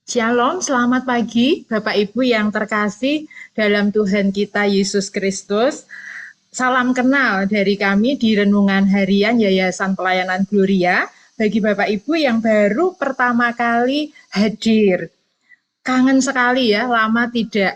Shalom, selamat pagi Bapak Ibu yang terkasih dalam Tuhan kita Yesus Kristus. Salam kenal dari kami di Renungan Harian Yayasan Pelayanan Gloria bagi Bapak Ibu yang baru pertama kali hadir. Kangen sekali ya,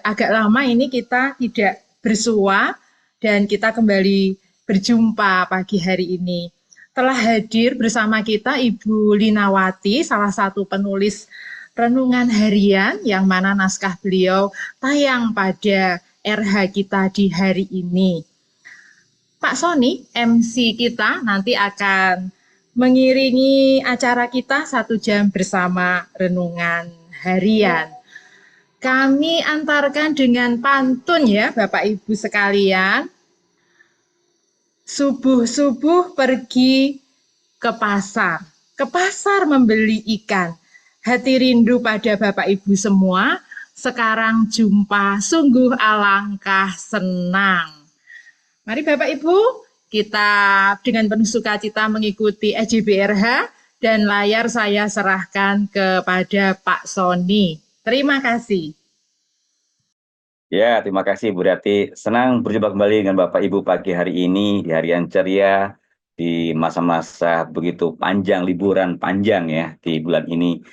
agak lama ini kita tidak bersua dan kita kembali berjumpa pagi hari ini. Telah hadir bersama kita Ibu Linawati, salah satu penulis renungan harian yang mana naskah beliau tayang pada RH kita di hari ini. Pak Sony, MC kita nanti akan mengiringi acara kita 1 jam bersama renungan harian. Kami antarkan dengan pantun ya Bapak Ibu sekalian. Subuh-subuh pergi ke pasar membeli ikan. Hati rindu pada Bapak Ibu semua, sekarang jumpa sungguh alangkah senang. Mari Bapak Ibu, kita dengan penuh sukacita mengikuti EJBRH dan layar saya serahkan kepada Pak Sony. Terima kasih. Ya, terima kasih Bu Rati. Senang berjumpa kembali dengan Bapak Ibu pagi hari ini di hari yang ceria, di masa-masa begitu panjang, liburan panjang ya di bulan ini.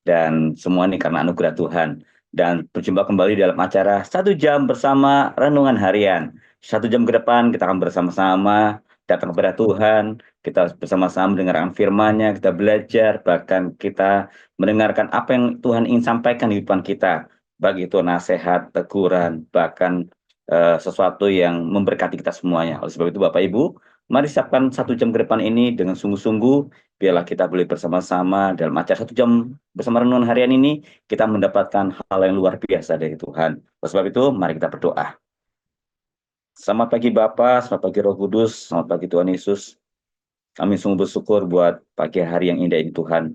Dan semua ini karena anugerah Tuhan. Dan berjumpa kembali dalam acara 1 jam bersama Renungan Harian. 1 jam ke depan kita akan bersama-sama datang kepada Tuhan. Kita bersama-sama mendengarkan firman-Nya, kita belajar, bahkan kita mendengarkan apa yang Tuhan ingin sampaikan di depan kita. Baik itu nasihat, teguran, bahkan sesuatu yang memberkati kita semuanya. Oleh sebab itu Bapak Ibu, mari siapkan 1 jam ke depan ini dengan sungguh-sungguh, biarlah kita boleh bersama-sama dalam acara 1 jam bersama renungan harian ini, kita mendapatkan hal yang luar biasa dari Tuhan. Oleh sebab itu, mari kita berdoa. Selamat pagi Bapak, selamat pagi Roh Kudus, selamat pagi Tuhan Yesus. Kami sungguh bersyukur buat pagi hari yang indah ini Tuhan.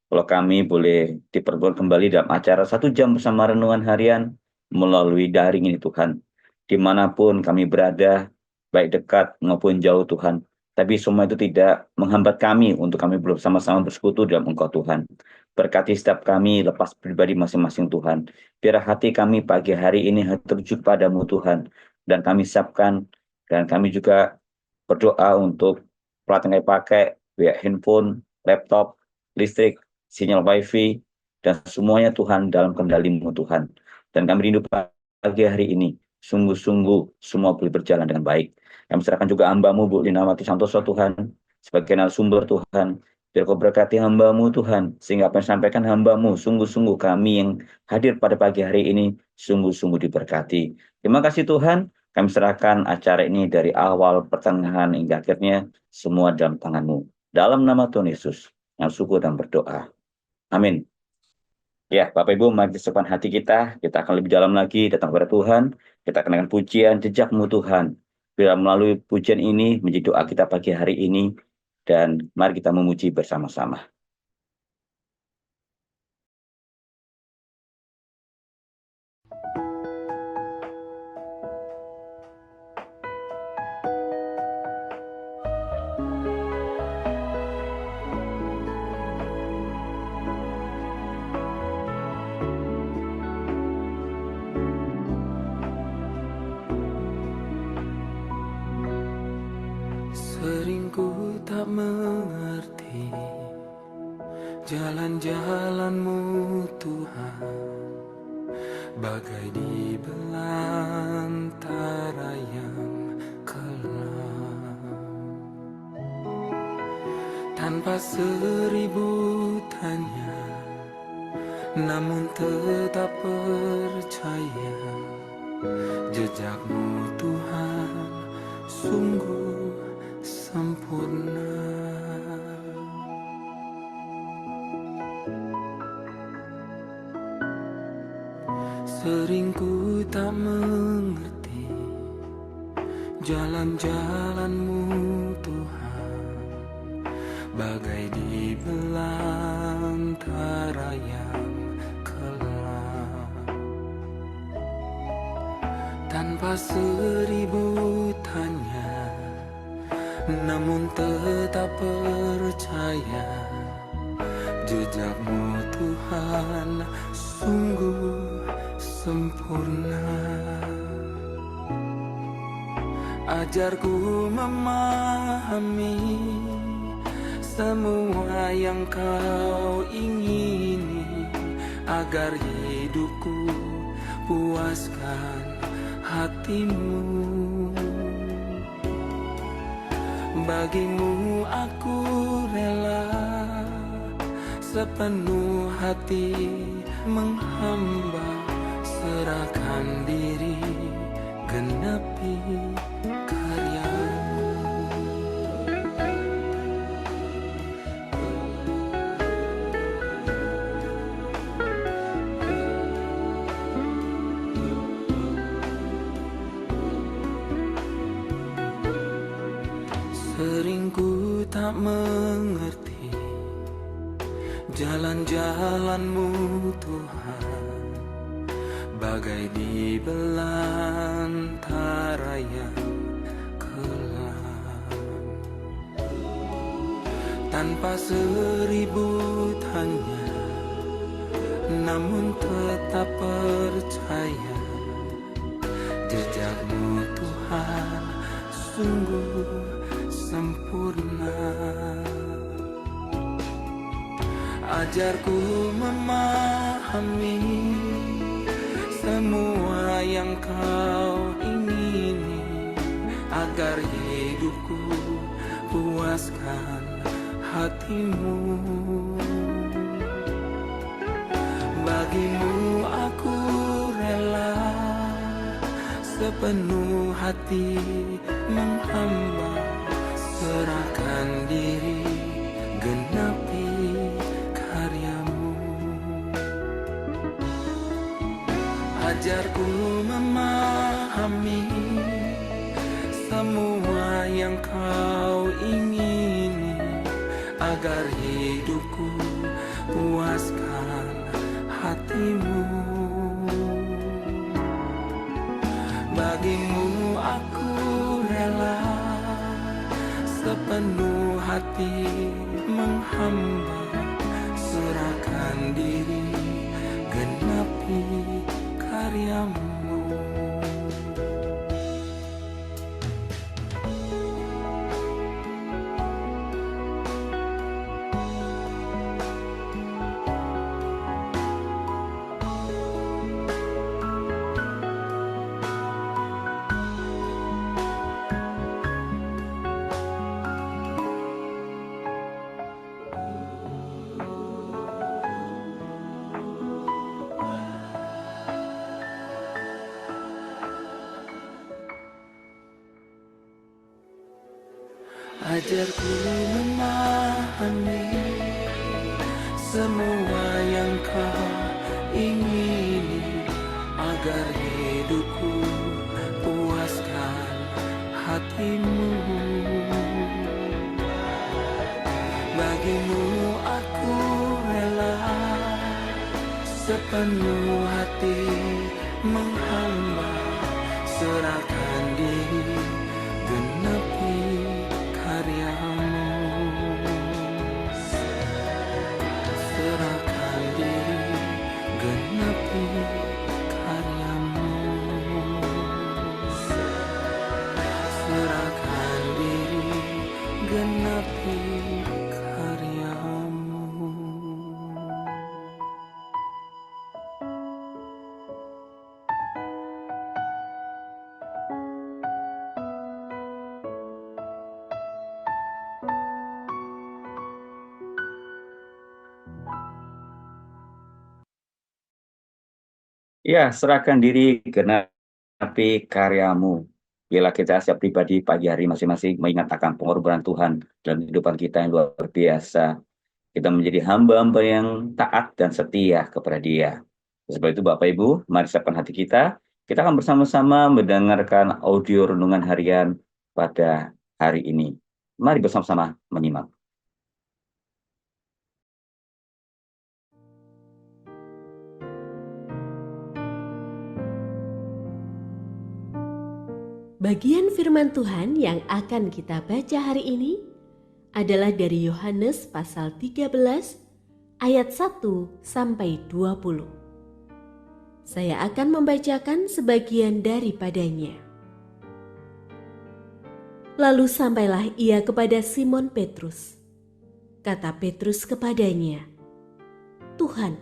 Kalau kami boleh diperbolehkan kembali dalam acara 1 jam bersama renungan harian melalui daring ini Tuhan. Dimanapun kami berada, baik dekat maupun jauh Tuhan. Tapi semua itu tidak menghambat kami untuk kami bersama-sama bersekutu dalam Engkau Tuhan. Berkati setiap kami lepas pribadi masing-masing Tuhan. Biar hati kami pagi hari ini tertuju padamu Tuhan. Dan kami siapkan dan kami juga berdoa untuk peralatan yang pakai, baik handphone, laptop, listrik, sinyal wifi, dan semuanya Tuhan dalam kendali-Mu Tuhan. Dan kami rindu pagi hari ini, sungguh-sungguh semua boleh berjalan dengan baik. Kami serahkan juga hamba-Mu Bu Linawati Santoso Tuhan, sebagai narasumber Tuhan. Biar Kau berkati hamba-Mu Tuhan, sehingga apa yang disampaikan hamba-Mu, sungguh-sungguh kami yang hadir pada pagi hari ini, sungguh-sungguh diberkati. Terima kasih Tuhan, kami serahkan acara ini dari awal, pertengahan, hingga akhirnya, semua dalam tangan-Mu. Dalam nama Tuhan Yesus, yang syukur dan berdoa. Amin. Ya, Bapak Ibu, mari siapkan hati kita akan lebih dalam lagi datang kepada Tuhan, kita akan dengan pujian jejak-Mu Tuhan. Bila melalui pujian ini menjadi doa kita pagi hari ini, dan mari kita memuji bersama-sama. Sering ku tak mengerti jalan-jalan-Mu Tuhan, bagai di belantara yang kelam. Tanpa seribu tanya, namun tetap percaya, jejak-Mu Tuhan sungguh sempurna. Sering ku tak mengerti jalan-jalan-Mu Tuhan, bagai di belantara yang kelam. Tanpa seribu tanya, namun tetap percaya, Jejakmu Tuhan sungguh sempurna. Ajarku memahami semua yang Kau ingini, agar hidupku puaskan hatimu. Bagimu aku rela sepenuh hati menghamba, serahkan diri genapi karyamu. Sering ku tak mengerti jalan-jalan-Mu Tuhan, bagai di belantara yang kelam. Tanpa seribu tanya, namun tetap percaya, jejak-Mu Tuhan sungguh sempurna. Ajarku memahami semua yang Kau ingini, agar hidupku puaskan hatimu. Bagimu aku rela sepenuh hati menghamba, serahkan diri genapi karyamu. Ajarku memahami semua yang Kau ingini, agar hidupku puaskan hatimu. Bagimu aku rela sepenuh hati menghamba, serahkan diri genapi karyamu. Ajarku memahami semua yang Kau ingini, agar hidupku puaskan hatimu. Bagimu aku rela sepenuh hati menghamba, serahkan diri genapi karyamu. Serahkan diri genapi karyamu. Serahkan diri genapi karyamu. Ya, serahkan diri genapi karyamu. Bila kita setiap pribadi pagi hari masing-masing mengingat akan pengorbanan Tuhan dalam kehidupan kita yang luar biasa. Kita menjadi hamba-hamba yang taat dan setia kepada Dia. Sebab itu Bapak Ibu, mari siapkan hati kita. Kita akan bersama-sama mendengarkan audio renungan harian pada hari ini. Mari bersama-sama menyimak. Bagian firman Tuhan yang akan kita baca hari ini adalah dari Yohanes pasal 13 ayat 1 sampai 20. Saya akan membacakan sebagian daripadanya. Lalu sampailah ia kepada Simon Petrus. Kata Petrus kepadanya, "Tuhan,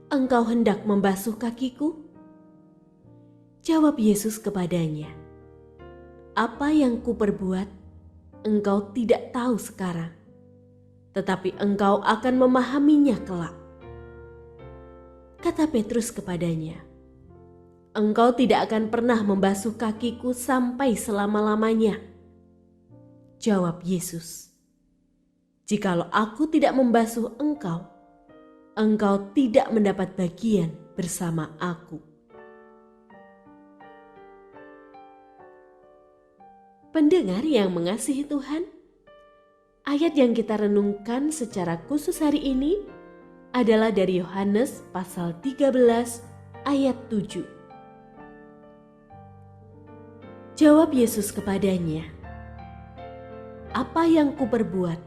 Engkau hendak membasuh kakiku?" Jawab Yesus kepadanya, "Apa yang kuperbuat, engkau tidak tahu sekarang, tetapi engkau akan memahaminya kelak." Kata Petrus kepadanya, "Engkau tidak akan pernah membasuh kakiku sampai selama-lamanya." Jawab Yesus, "Jikalau aku tidak membasuh engkau, engkau tidak mendapat bagian bersama aku." Pendengar yang mengasihi Tuhan, ayat yang kita renungkan secara khusus hari ini adalah dari Yohanes pasal 13 ayat 7. Jawab Yesus kepadanya, "Apa yang kuperbuat,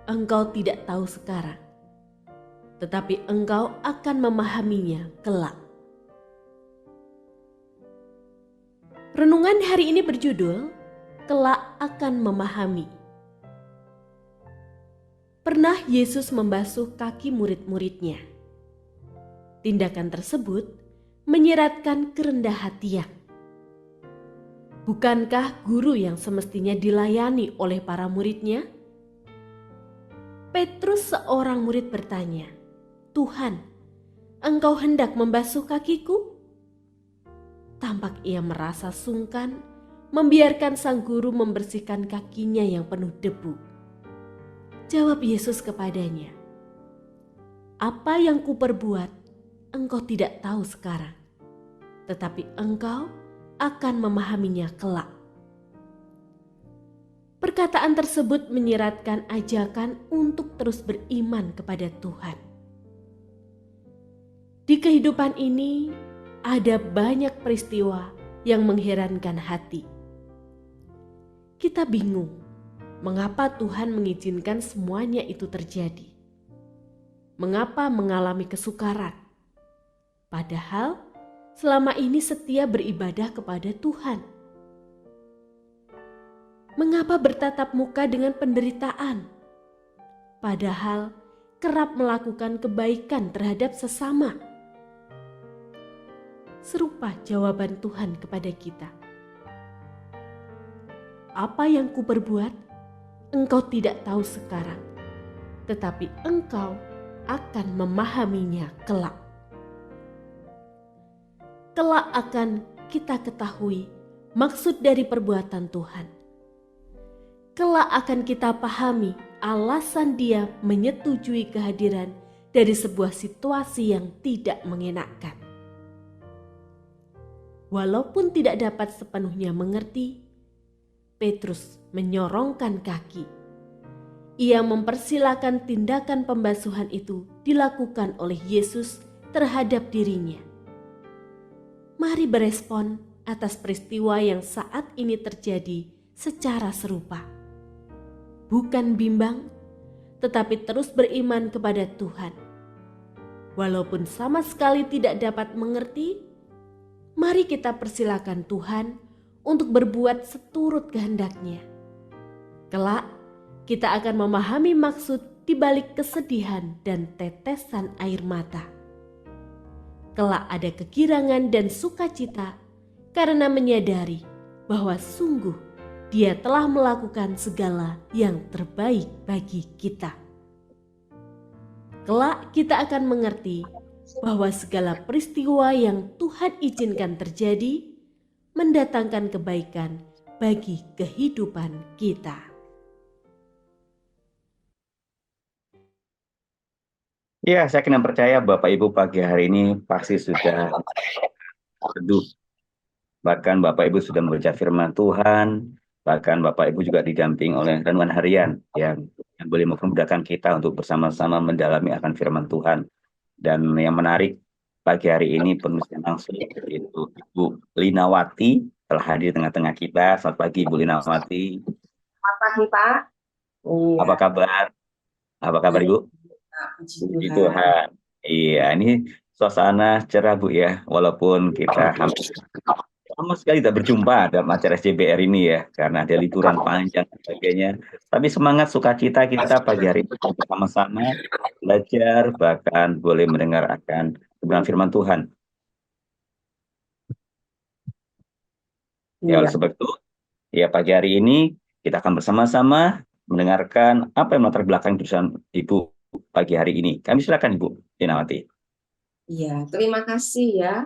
engkau tidak tahu sekarang, tetapi engkau akan memahaminya kelak." Renungan hari ini berjudul, "Kelak akan memahami." Pernah Yesus membasuh kaki murid-muridnya. Tindakan tersebut menyiratkan kerendah hatian. Bukankah guru yang semestinya dilayani oleh para muridnya? Petrus, seorang murid, bertanya, "Tuhan, Engkau hendak membasuh kakiku?" Tampak ia merasa sungkan membiarkan sang guru membersihkan kakinya yang penuh debu. Jawab Yesus kepadanya, "Apa yang kuperbuat, engkau tidak tahu sekarang, tetapi engkau akan memahaminya kelak." Perkataan tersebut menyiratkan ajakan untuk terus beriman kepada Tuhan. Di kehidupan ini ada banyak peristiwa yang mengherankan hati. Kita bingung mengapa Tuhan mengizinkan semuanya itu terjadi. Mengapa mengalami kesukaran? Padahal selama ini setia beribadah kepada Tuhan. Mengapa bertatap muka dengan penderitaan? Padahal kerap melakukan kebaikan terhadap sesama. Serupa jawaban Tuhan kepada kita. Apa yang kuperbuat, engkau tidak tahu sekarang, tetapi engkau akan memahaminya kelak. Kelak akan kita ketahui maksud dari perbuatan Tuhan. Kelak akan kita pahami alasan Dia menyetujui kehadiran dari sebuah situasi yang tidak mengenakan. Walaupun tidak dapat sepenuhnya mengerti, Petrus menyorongkan kaki. Ia mempersilakan tindakan pembasuhan itu dilakukan oleh Yesus terhadap dirinya. Mari berespon atas peristiwa yang saat ini terjadi secara serupa. Bukan bimbang, tetapi terus beriman kepada Tuhan. Walaupun sama sekali tidak dapat mengerti, mari kita persilakan Tuhan untuk berbuat seturut kehendak-Nya. Kelak, kita akan memahami maksud di balik kesedihan dan tetesan air mata. Kelak ada kegirangan dan sukacita karena menyadari bahwa sungguh Dia telah melakukan segala yang terbaik bagi kita. Kelak kita akan mengerti bahwa segala peristiwa yang Tuhan izinkan terjadi mendatangkan kebaikan bagi kehidupan kita. Ya, saya kena percaya Bapak Ibu pagi hari ini pasti sudah teduh. Bahkan Bapak Ibu sudah membaca firman Tuhan, bahkan Bapak Ibu juga didamping oleh renungan harian yang boleh memudahkan kita untuk bersama-sama mendalami akan firman Tuhan. Dan yang menarik pagi hari ini penulisnya langsung yaitu Ibu Linawati telah hadir di tengah-tengah kita. Selamat pagi Ibu Linawati. Selamat pagi Pak. Iya. Apa kabar? Apa kabar Ibu? Puji Puji Tuhan. Tuhan. Iya, ini suasana cerah Bu ya, walaupun kita hampir sama sekali tidak berjumpa dalam acara SJBR ini ya, karena ada liburan panjang dan sebagainya. Tapi semangat sukacita kita pagi hari ini bersama-sama belajar, bahkan boleh mendengar akan kebenaran firman Tuhan. Ya, oleh Iya. sebab itu, ya pagi hari ini kita akan bersama-sama mendengarkan apa yang melatar belakang tulisan Ibu pagi hari ini. Kami silakan Ibu Dinawati. Iya, terima kasih ya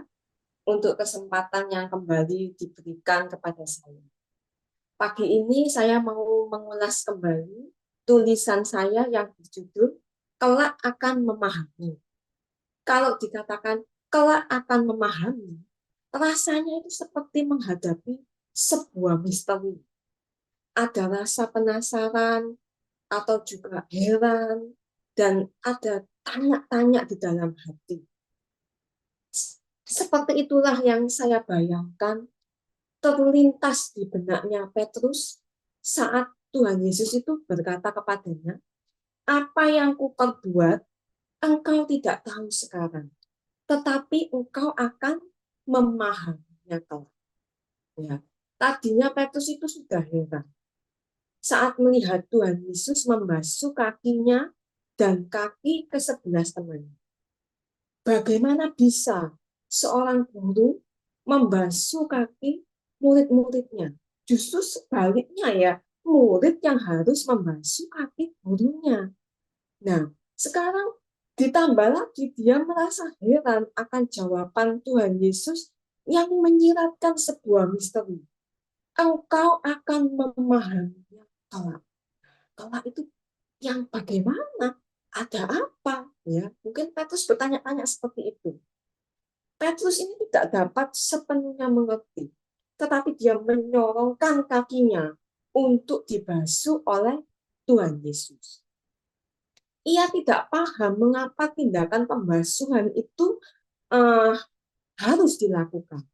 untuk kesempatan yang kembali diberikan kepada saya. Pagi ini saya mau mengulas kembali tulisan saya yang berjudul Kelak akan memahami. Kalau dikatakan kelak akan memahami, rasanya itu seperti menghadapi sebuah misteri. Ada rasa penasaran atau juga heran dan ada tanya-tanya di dalam hati. Seperti itulah yang saya bayangkan terlintas di benaknya Petrus saat Tuhan Yesus itu berkata kepadanya, apa yang kuperbuat engkau tidak tahu sekarang, tetapi engkau akan memahaminya kelak. Ya. Tadinya Petrus itu sudah heran saat melihat Tuhan Yesus membasuh kakinya dan kaki ke-11 temannya. Bagaimana bisa seorang guru membasuh kaki murid-muridnya? Justru sebaliknya ya, murid yang harus membasuh kaki gurunya. Nah, sekarang ditambah lagi dia merasa heran akan jawaban Tuhan Yesus yang menyiratkan sebuah misteri. Engkau akan memahaminya kelak. Kelak itu yang bagaimana? Ada apa? Ya, mungkin Petrus bertanya-tanya seperti itu. Petrus ini tidak dapat sepenuhnya mengerti, tetapi dia menyorongkan kakinya untuk dibasuh oleh Tuhan Yesus. Ia tidak paham mengapa tindakan pembasuhan itu harus dilakukan.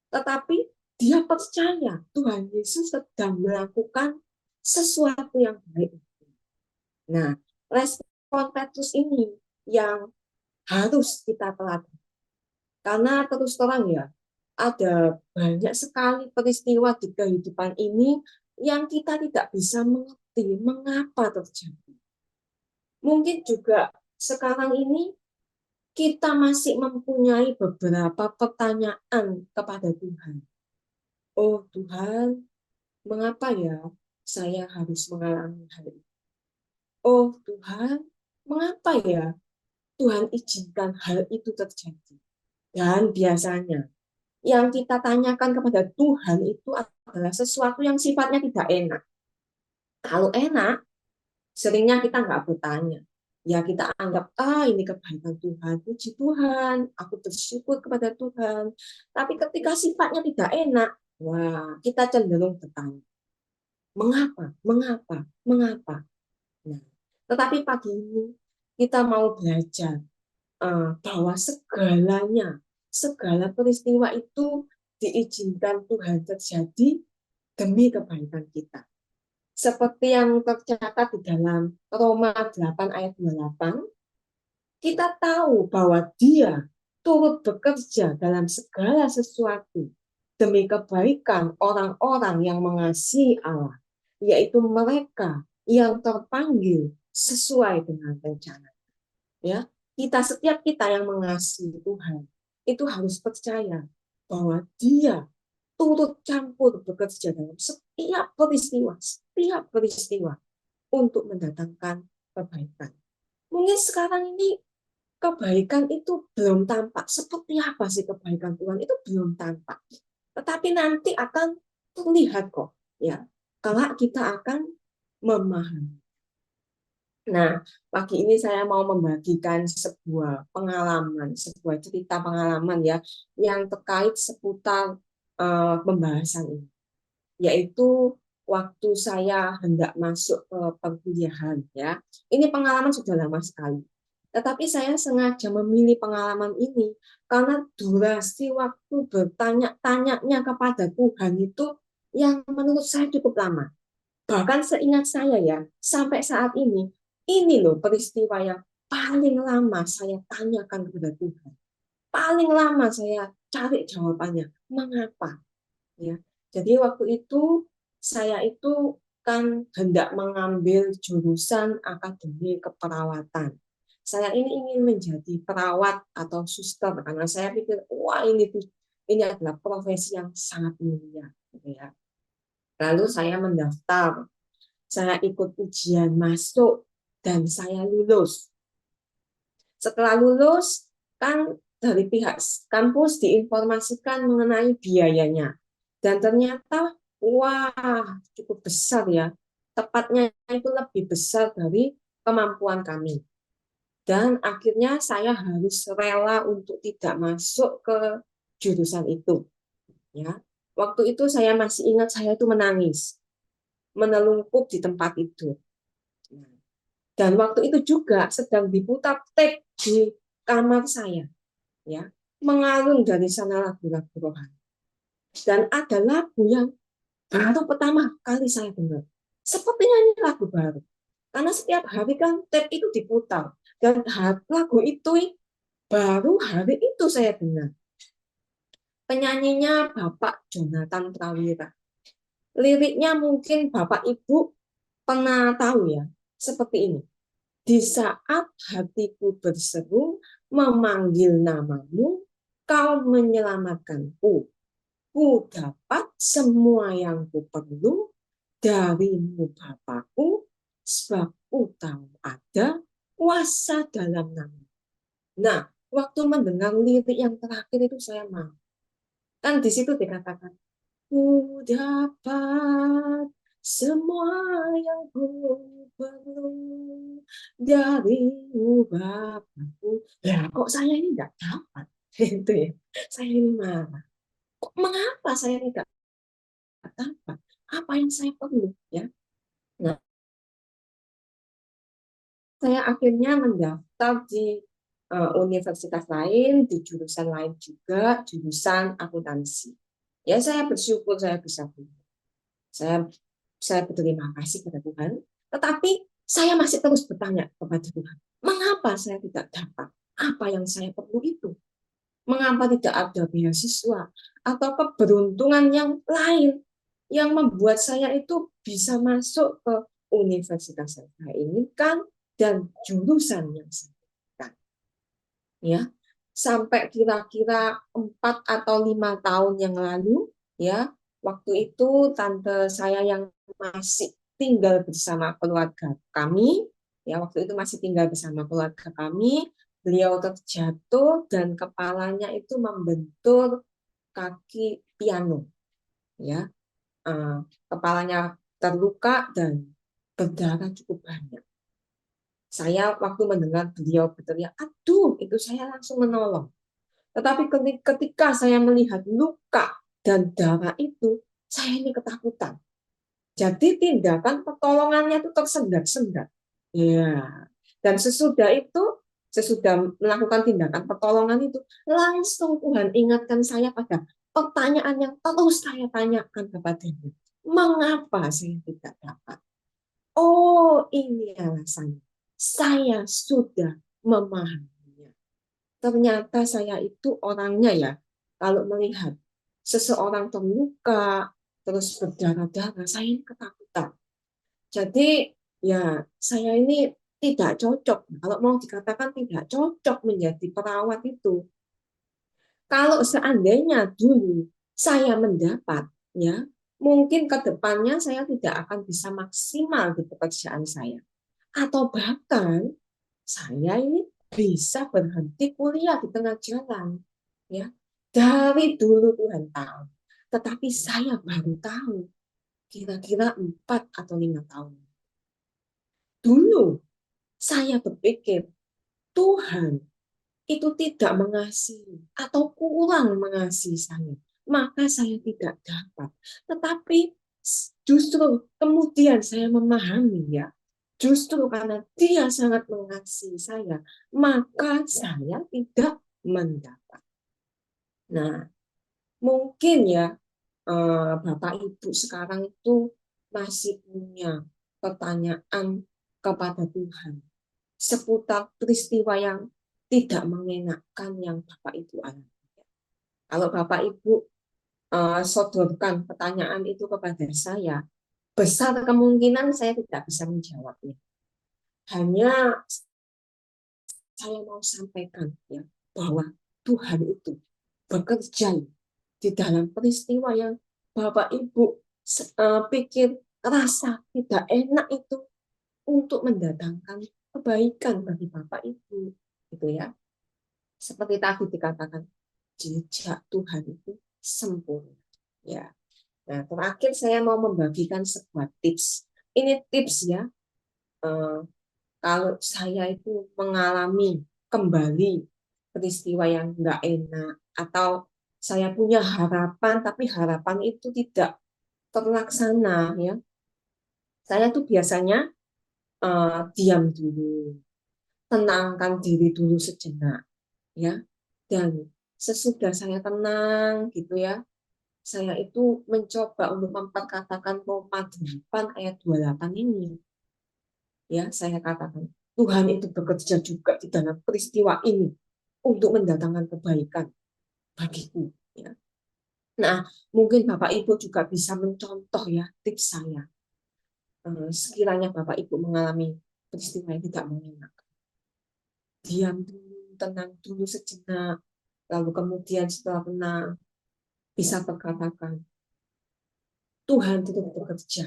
Tetapi dia percaya Tuhan Yesus sedang melakukan sesuatu yang baik. Nah, respon Petrus ini yang harus kita teladani. Karena terus terang ya, ada banyak sekali peristiwa di kehidupan ini yang kita tidak bisa mengerti mengapa terjadi. Mungkin juga sekarang ini kita masih mempunyai beberapa pertanyaan kepada Tuhan. Oh Tuhan, mengapa ya saya harus mengalami hal ini? Oh Tuhan, mengapa ya Tuhan izinkan hal itu terjadi? Dan biasanya yang kita tanyakan kepada Tuhan itu adalah sesuatu yang sifatnya tidak enak. Kalau enak, seringnya kita nggak bertanya. Ya kita anggap, ini kebaikan Tuhan, puji Tuhan, aku bersyukur kepada Tuhan. Tapi ketika sifatnya tidak enak, wah kita cenderung bertanya. Mengapa? Mengapa? Mengapa? Nah, tetapi pagi ini kita mau belajar bahwa segala peristiwa itu diizinkan Tuhan terjadi demi kebaikan kita. Seperti yang tercatat di dalam Roma 8 ayat 28, kita tahu bahwa Dia turut bekerja dalam segala sesuatu demi kebaikan orang-orang yang mengasihi Allah, yaitu mereka yang terpanggil sesuai dengan rencana. Ya, setiap kita yang mengasihi Tuhan itu harus percaya bahwa Dia turut campur bekerja dalam setiap peristiwa untuk mendatangkan kebaikan. Mungkin sekarang ini kebaikan itu belum tampak. Seperti apa sih kebaikan Tuhan itu belum tampak. Tetapi nanti akan terlihat kok, ya. Kalau kita akan memahami. Nah, pagi ini saya mau membagikan sebuah pengalaman, sebuah cerita pengalaman ya, yang terkait seputar pembahasan ini, yaitu waktu saya hendak masuk ke perkuliahan ya. Ini pengalaman sudah lama sekali, tetapi saya sengaja memilih pengalaman ini karena durasi waktu bertanya-tanyanya kepada Tuhan itu yang menurut saya cukup lama. Bahkan seingat saya ya, sampai saat ini loh peristiwa yang paling lama saya tanyakan kepada Tuhan. Paling lama saya cari jawabannya. Mengapa? Ya. Jadi waktu itu saya itu kan hendak mengambil jurusan akademi keperawatan. Saya ini ingin menjadi perawat atau suster karena saya pikir wah ini adalah profesi yang sangat mulia, gitu ya. Lalu saya mendaftar, saya ikut ujian masuk dan saya lulus. Setelah lulus kan dari pihak kampus diinformasikan mengenai biayanya. Dan ternyata, wah cukup besar ya. Tepatnya itu lebih besar dari kemampuan kami. Dan akhirnya saya harus rela untuk tidak masuk ke jurusan itu. Ya, waktu itu saya masih ingat saya itu menangis, menelungkup di tempat itu. Dan waktu itu juga sedang diputar tape di kamar saya, ya, mengalun dari sana lagu-lagu rohani. Dan ada lagu yang baru pertama kali saya dengar. Sepertinya ini lagu baru. Karena setiap hari kan tape itu diputar. Dan lagu itu baru hari itu saya dengar. Penyanyinya Bapak Jonathan Prawira. Liriknya mungkin Bapak Ibu pernah tahu ya, seperti ini. Di saat hatiku berseru, memanggil namamu, kau menyelamatkanku. Ku dapat semua yang ku perlu darimu Bapakku, sebab ku tahu ada kuasa dalam nama. Nah, waktu mendengar lirik yang terakhir itu saya mau. Kan di situ dikatakan, ku dapat semua yang ku perlu darimu Bapakku. Ya, kok saya ini enggak dapat? Itu ya. Saya ini marah. Kok mengapa saya tidak dapat? Apa yang saya perlu ya? Nah, saya akhirnya mendaftar di universitas lain, di jurusan lain juga, jurusan akuntansi. Ya, saya bersyukur saya bisa kuliah. Saya berterima kasih kepada Tuhan, tetapi saya masih terus bertanya kepada Tuhan, mengapa saya tidak dapat apa yang saya perlu itu? Mengapa tidak ada beasiswa atau keberuntungan yang lain yang membuat saya itu bisa masuk ke universitas yang saya inginkan dan jurusan yang saya inginkan? Ya, sampai kira-kira 4 atau 5 tahun yang lalu, ya, waktu itu tante saya yang masih tinggal bersama keluarga kami, ya waktu itu masih tinggal bersama keluarga kami, beliau terjatuh dan kepalanya itu membentur kaki piano, ya, kepalanya terluka dan berdarah cukup banyak. Saya waktu mendengar beliau berteriak, aduh, itu saya langsung menolong. Tetapi ketika saya melihat luka dan darah itu, saya ini ketakutan. Jadi tindakan pertolongannya itu tersendat-sendat. Ya. Dan sesudah melakukan tindakan pertolongan itu, langsung Tuhan ingatkan saya pada pertanyaan yang terus saya tanyakan kepadanya. Mengapa saya tidak dapat? Oh, ini alasannya. Saya sudah memahaminya. Ternyata saya itu orangnya ya, kalau melihat seseorang terluka, terus berdarah-darah, saya ini ketakutan. Jadi ya saya ini tidak cocok. Kalau mau dikatakan tidak cocok menjadi perawat itu. Kalau seandainya dulu saya mendapat, ya mungkin ke depannya saya tidak akan bisa maksimal di pekerjaan saya. Atau bahkan saya ini bisa berhenti kuliah di tengah jalan. Ya, dari dulu Tuhan tahu. Tetapi saya baru tahu kira-kira 4 atau 5 tahun. Dulu saya berpikir Tuhan itu tidak mengasihi atau kurang mengasihi saya, maka saya tidak dapat. Tetapi justru kemudian saya memahami ya, justru karena Dia sangat mengasihi saya, maka saya tidak mendapat. Nah, mungkin ya Bapak Ibu sekarang itu masih punya pertanyaan kepada Tuhan. seputar peristiwa yang tidak mengenakan yang Bapak Ibu alami. Kalau Bapak Ibu sodorkan pertanyaan itu kepada saya, besar kemungkinan saya tidak bisa menjawabnya. Hanya saya mau sampaikan ya bahwa Tuhan itu bekerja di dalam peristiwa yang Bapak Ibu pikir rasa tidak enak itu untuk mendatangkan kebaikan bagi Bapak Ibu, gitu ya. Seperti tadi dikatakan, jejak Tuhan itu sempurna. Ya. Nah, terakhir saya mau membagikan sebuah tips. Ini tips ya. Kalau saya itu mengalami kembali peristiwa yang nggak enak, atau saya punya harapan tapi harapan itu tidak terlaksana ya, saya tuh biasanya diam dulu, tenangkan diri dulu sejenak ya, dan sesudah saya tenang gitu ya, saya itu mencoba untuk memperkatakan Roma 8 ayat 28 ini ya, saya katakan Tuhan itu bekerja juga di dalam peristiwa ini untuk mendatangkan kebaikan bagiku ya. Nah, mungkin Bapak Ibu juga bisa mencontoh ya tips saya. Sekiranya Bapak Ibu mengalami peristiwa yang tidak mengenakan, diam dulu, tenang dulu sejenak, lalu kemudian setelah tenang bisa berkatakan, Tuhan itu bekerja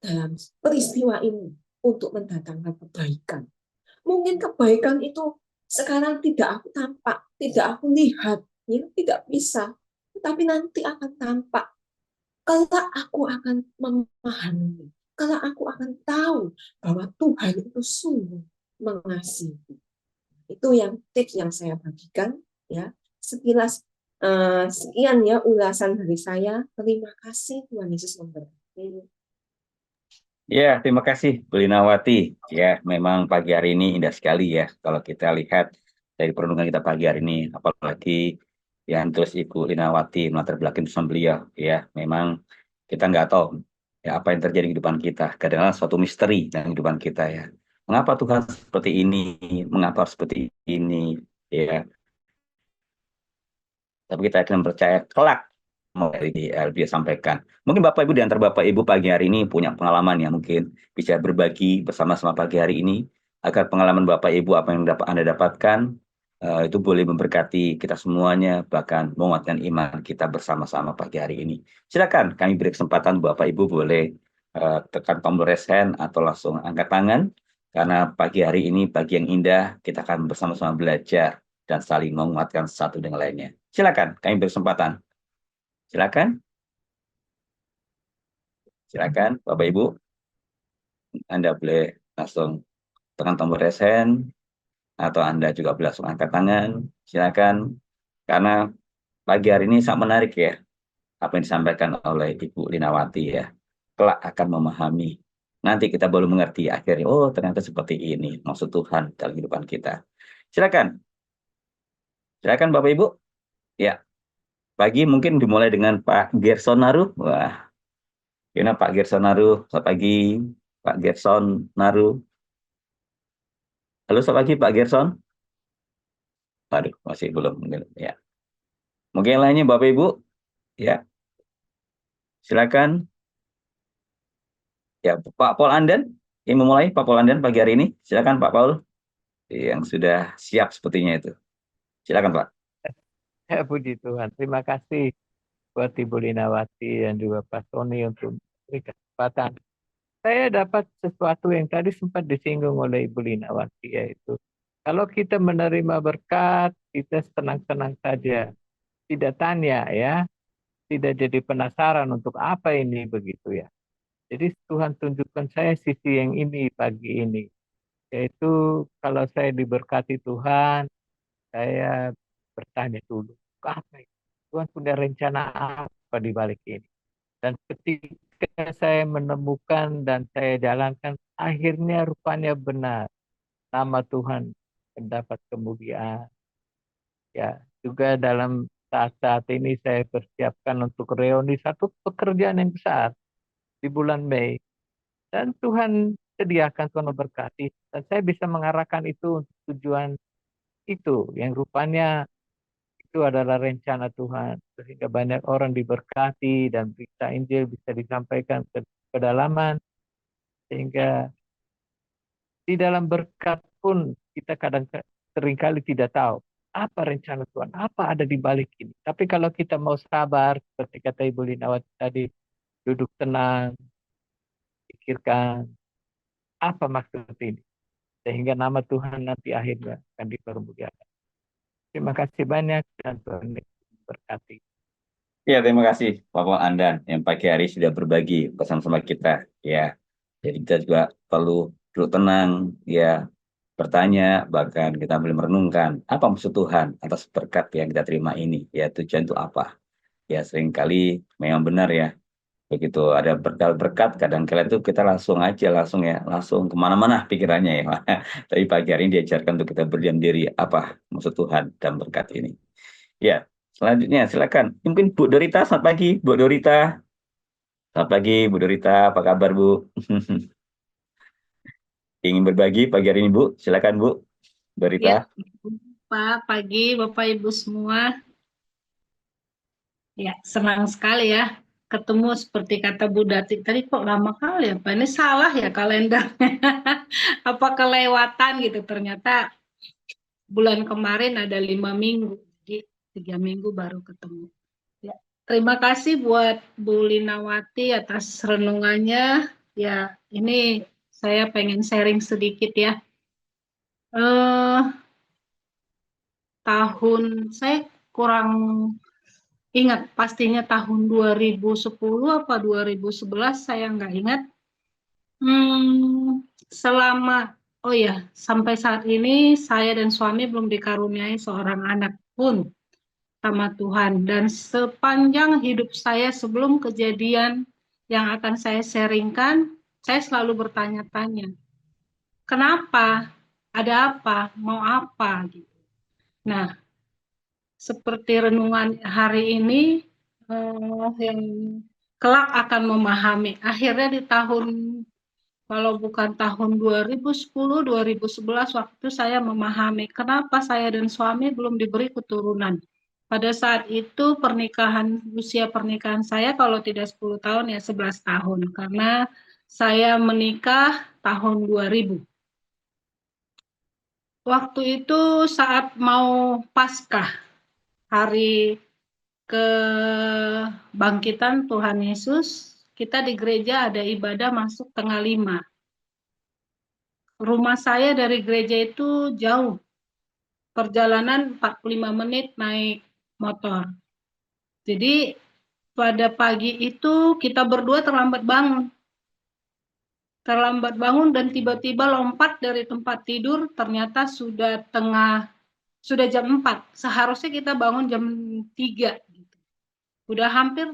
dalam peristiwa ini untuk mendatangkan kebaikan. Mungkin kebaikan itu sekarang tidak aku tampak, tidak aku lihat, ya, tidak bisa, tetapi nanti akan tampak. Kalau aku akan memahami, kalau aku akan tahu bahwa Tuhan itu sungguh mengasihi. Itu yang tips yang saya bagikan ya. Sekilas sekian ya ulasan dari saya. Terima kasih, Tuhan Yesus memberkati. Ya, terima kasih Bu Linawati. Ya, memang pagi hari ini indah sekali ya kalau kita lihat dari perenungan kita pagi hari ini, apalagi yang terus Ibu Linawati melatar belakang bersama beliau. Ya, memang kita nggak tahu ya apa yang terjadi di kehidupan kita. Kadang-kadang suatu misteri dalam kehidupan kita ya. Mengapa Tuhan seperti ini? Mengapa seperti ini? Ya, tapi kita akan percaya kelak mau dia sampaikan. Mungkin Bapak Ibu di antara Bapak Ibu pagi hari ini punya pengalaman ya, mungkin bisa berbagi bersama-sama pagi hari ini agar pengalaman Bapak Ibu apa yang Anda dapatkan itu boleh memberkati kita semuanya, bahkan menguatkan iman kita bersama-sama pagi hari ini. Silakan kami beri kesempatan Bapak Ibu boleh tekan tombol raise hand atau langsung angkat tangan, karena pagi hari ini pagi yang indah, kita akan bersama-sama belajar dan saling menguatkan satu dengan lainnya. Silakan, kami berkesempatan. Silakan. Silakan, Bapak Ibu. Anda boleh langsung tekan tombol raise hand, atau Anda juga boleh langsung angkat tangan. Silakan. Karena pagi hari ini sangat menarik ya, apa yang disampaikan oleh Ibu Linawati ya. Kelak akan memahami. Nanti kita baru mengerti akhirnya, oh ternyata seperti ini maksud Tuhan dalam kehidupan kita. Silakan. Silakan Bapak Ibu. Ya. Pagi mungkin dimulai dengan Pak Gerson Naru. Wah, gimana Pak Gerson Naru? Selamat pagi, Pak Gerson Naru. Halo, selamat pagi Pak Gerson. Waduh, masih belum. Ya. Mungkin yang lainnya Bapak Ibu. Ya, silakan. Ya, Pak Paul Andan. Yang memulai Pak Paul Andan pagi hari ini. Silakan Pak Paul. Yang sudah siap sepertinya itu. Silakan Pak. Ya, puji Tuhan. Terima kasih buat Ibu Linawati dan juga Pak Tony untuk beri kesempatan. Saya dapat sesuatu yang tadi sempat disinggung oleh Ibu Linawati, yaitu kalau kita menerima berkat, kita senang-senang saja. Tidak tanya ya, tidak jadi penasaran untuk apa ini begitu ya. Jadi Tuhan tunjukkan saya sisi yang ini pagi ini. Yaitu kalau saya diberkati Tuhan, saya bertanya dulu, apa ini? Tuhan punya rencana apa di balik ini? Dan ketika saya menemukan dan saya jalankan, akhirnya rupanya benar. Nama Tuhan mendapat kemuliaan. Ya, juga dalam saat-saat ini saya persiapkan untuk reuni satu pekerjaan yang besar di bulan Mei. Dan Tuhan sediakan, Tuhan memberkati, dan saya bisa mengarahkan itu untuk tujuan itu yang rupanya itu adalah rencana Tuhan, sehingga banyak orang diberkati dan berita Injil bisa disampaikan ke pedalaman, sehingga di dalam berkat pun kita seringkali tidak tahu apa rencana Tuhan, apa ada di balik ini. Tapi kalau kita mau sabar, seperti kata Ibu Linawati tadi, duduk tenang, pikirkan apa maksud ini, sehingga nama Tuhan nanti akhirnya akan dipermuliakan. Terima kasih banyak dan Tuhan berkati. Ya, terima kasih Bapak Andan yang pagi hari sudah berbagi pesan sama kita. Ya, jadi kita juga perlu duduk tenang, ya, bertanya, bahkan kita boleh merenungkan apa maksud Tuhan atas berkat yang kita terima ini. Ya, tujuan itu apa? Ya, seringkali memang benar ya. Begitu ada berkat, kadang-kala itu kita langsung kemana-mana pikirannya ya. Tapi pagi hari ini diajarkan untuk kita berdiam diri, apa maksud Tuhan dan berkat ini. Ya, selanjutnya silakan. Mungkin Bu Dorita, selamat pagi Bu Dorita. Selamat pagi Bu Dorita, apa kabar Bu? Ingin berbagi pagi hari ini Bu, silakan Bu Dorita. Ya, Pak, pagi Bapak Ibu semua. Ya, senang sekali ya ketemu seperti kata Bu Dati tadi, kok lama kali ya Pak, ini salah ya kalendernya. Apa kelewatan gitu, ternyata bulan kemarin ada 5 minggu, jadi 3 minggu baru ketemu. Ya, terima kasih buat Bu Linawati atas renungannya. Ya, ini saya pengen sharing sedikit ya. Saya kurang ingat pastinya tahun 2010 apa 2011, saya nggak ingat. Sampai saat ini saya dan suami belum dikaruniai seorang anak pun sama Tuhan. Dan sepanjang hidup saya sebelum kejadian yang akan saya sharingkan, saya selalu bertanya-tanya, kenapa? Ada apa? Mau apa? Gitu. Nah, seperti renungan hari ini yang kelak akan memahami. Akhirnya di tahun, kalau bukan tahun 2010, 2011, waktu saya memahami kenapa saya dan suami belum diberi keturunan. Pada saat itu usia pernikahan saya kalau tidak 10 tahun ya 11 tahun. Karena saya menikah tahun 2000. Waktu itu saat mau Paskah, hari kebangkitan Tuhan Yesus, kita di gereja ada ibadah masuk 4:30. Rumah saya dari gereja itu jauh, perjalanan 45 menit naik motor. Jadi pada pagi itu kita berdua terlambat bangun dan tiba-tiba lompat dari tempat tidur, ternyata sudah jam 4. Seharusnya kita bangun jam 3. Udah hampir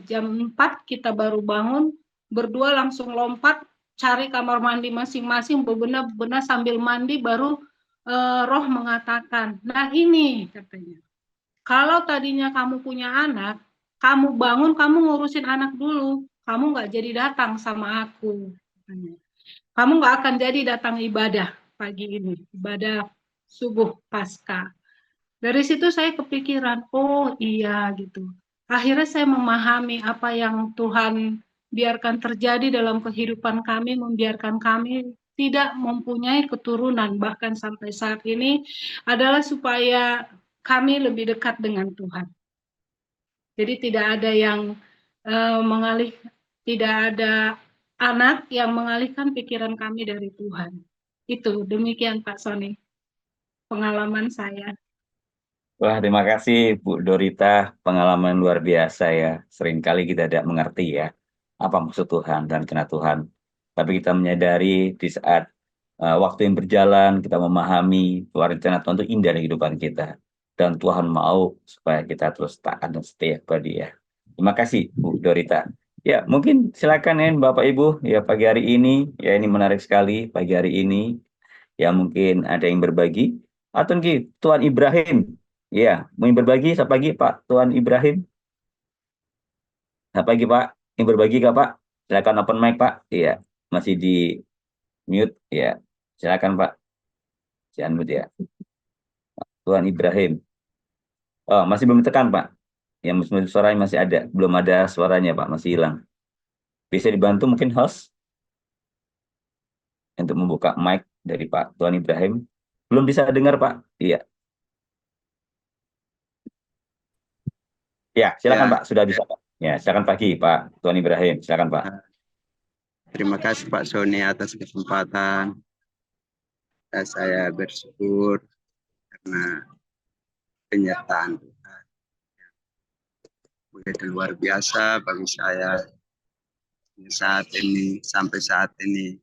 jam 4 kita baru bangun, berdua langsung lompat cari kamar mandi masing-masing, bebenah sambil mandi, baru Roh mengatakan, nah ini katanya, kalau tadinya kamu punya anak, kamu bangun, kamu ngurusin anak dulu, kamu nggak jadi datang sama aku, katanya. Kamu nggak akan jadi datang ibadah pagi ini, ibadah subuh Paskah. Dari situ saya kepikiran, oh iya gitu. Akhirnya saya memahami apa yang Tuhan biarkan terjadi dalam kehidupan kami, membiarkan kami tidak mempunyai keturunan, bahkan sampai saat ini adalah supaya kami lebih dekat dengan Tuhan. Jadi tidak ada yang tidak ada anak yang mengalihkan pikiran kami dari Tuhan. Itu demikian Pak Sony, pengalaman saya. Wah, terima kasih Bu Dorita, pengalaman luar biasa ya. Seringkali kita tidak mengerti ya apa maksud Tuhan dan rencana Tuhan. Tapi kita menyadari di saat waktu yang berjalan, kita memahami bahwa rencana Tuhan itu indah di kehidupan kita. Dan Tuhan mau supaya kita terus taat dan setia kepada Dia. Terima kasih Bu Dorita. Ya, mungkin silakan ya Bapak Ibu, ya pagi hari ini, ya ini menarik sekali pagi hari ini. Ya mungkin ada yang berbagi. Atau mungkin Tuan Ibrahim. Iya, mau berbagi, selamat pagi Pak Tuan Ibrahim. Selamat pagi Pak, yang berbagi Kak Pak? Silakan open mic Pak. Iya, masih di mute ya. Silakan Pak. Jangan mute ya. Tuan Ibrahim. Oh, masih belum tekan Pak. Yang suaranya masih ada, belum ada suaranya Pak, masih hilang. Bisa dibantu mungkin host untuk membuka mic dari Pak Tuan Ibrahim. Belum bisa dengar Pak. Iya. Ya, silakan Ya, Pak, sudah bisa Pak. Ya, silakan pagi Pak Tuan Ibrahim, silakan Pak. terima kasih Pak Sony atas kesempatan. Saya bersyukur karena penyertaan Tuhan begitu luar biasa bagi saya saat ini, sampai saat ini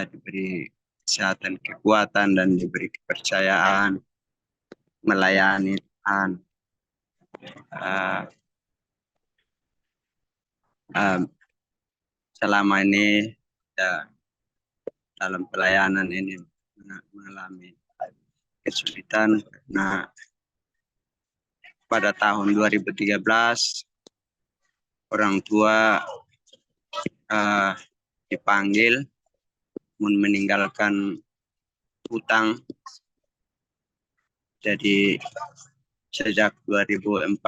diberi kesehatan, kekuatan, dan diberi kepercayaan melayani Tuhan. Selama ini ya, dalam pelayanan ini mengalami kesulitan karena pada tahun 2013 orang tua dipanggil meninggalkan hutang. Jadi sejak 2014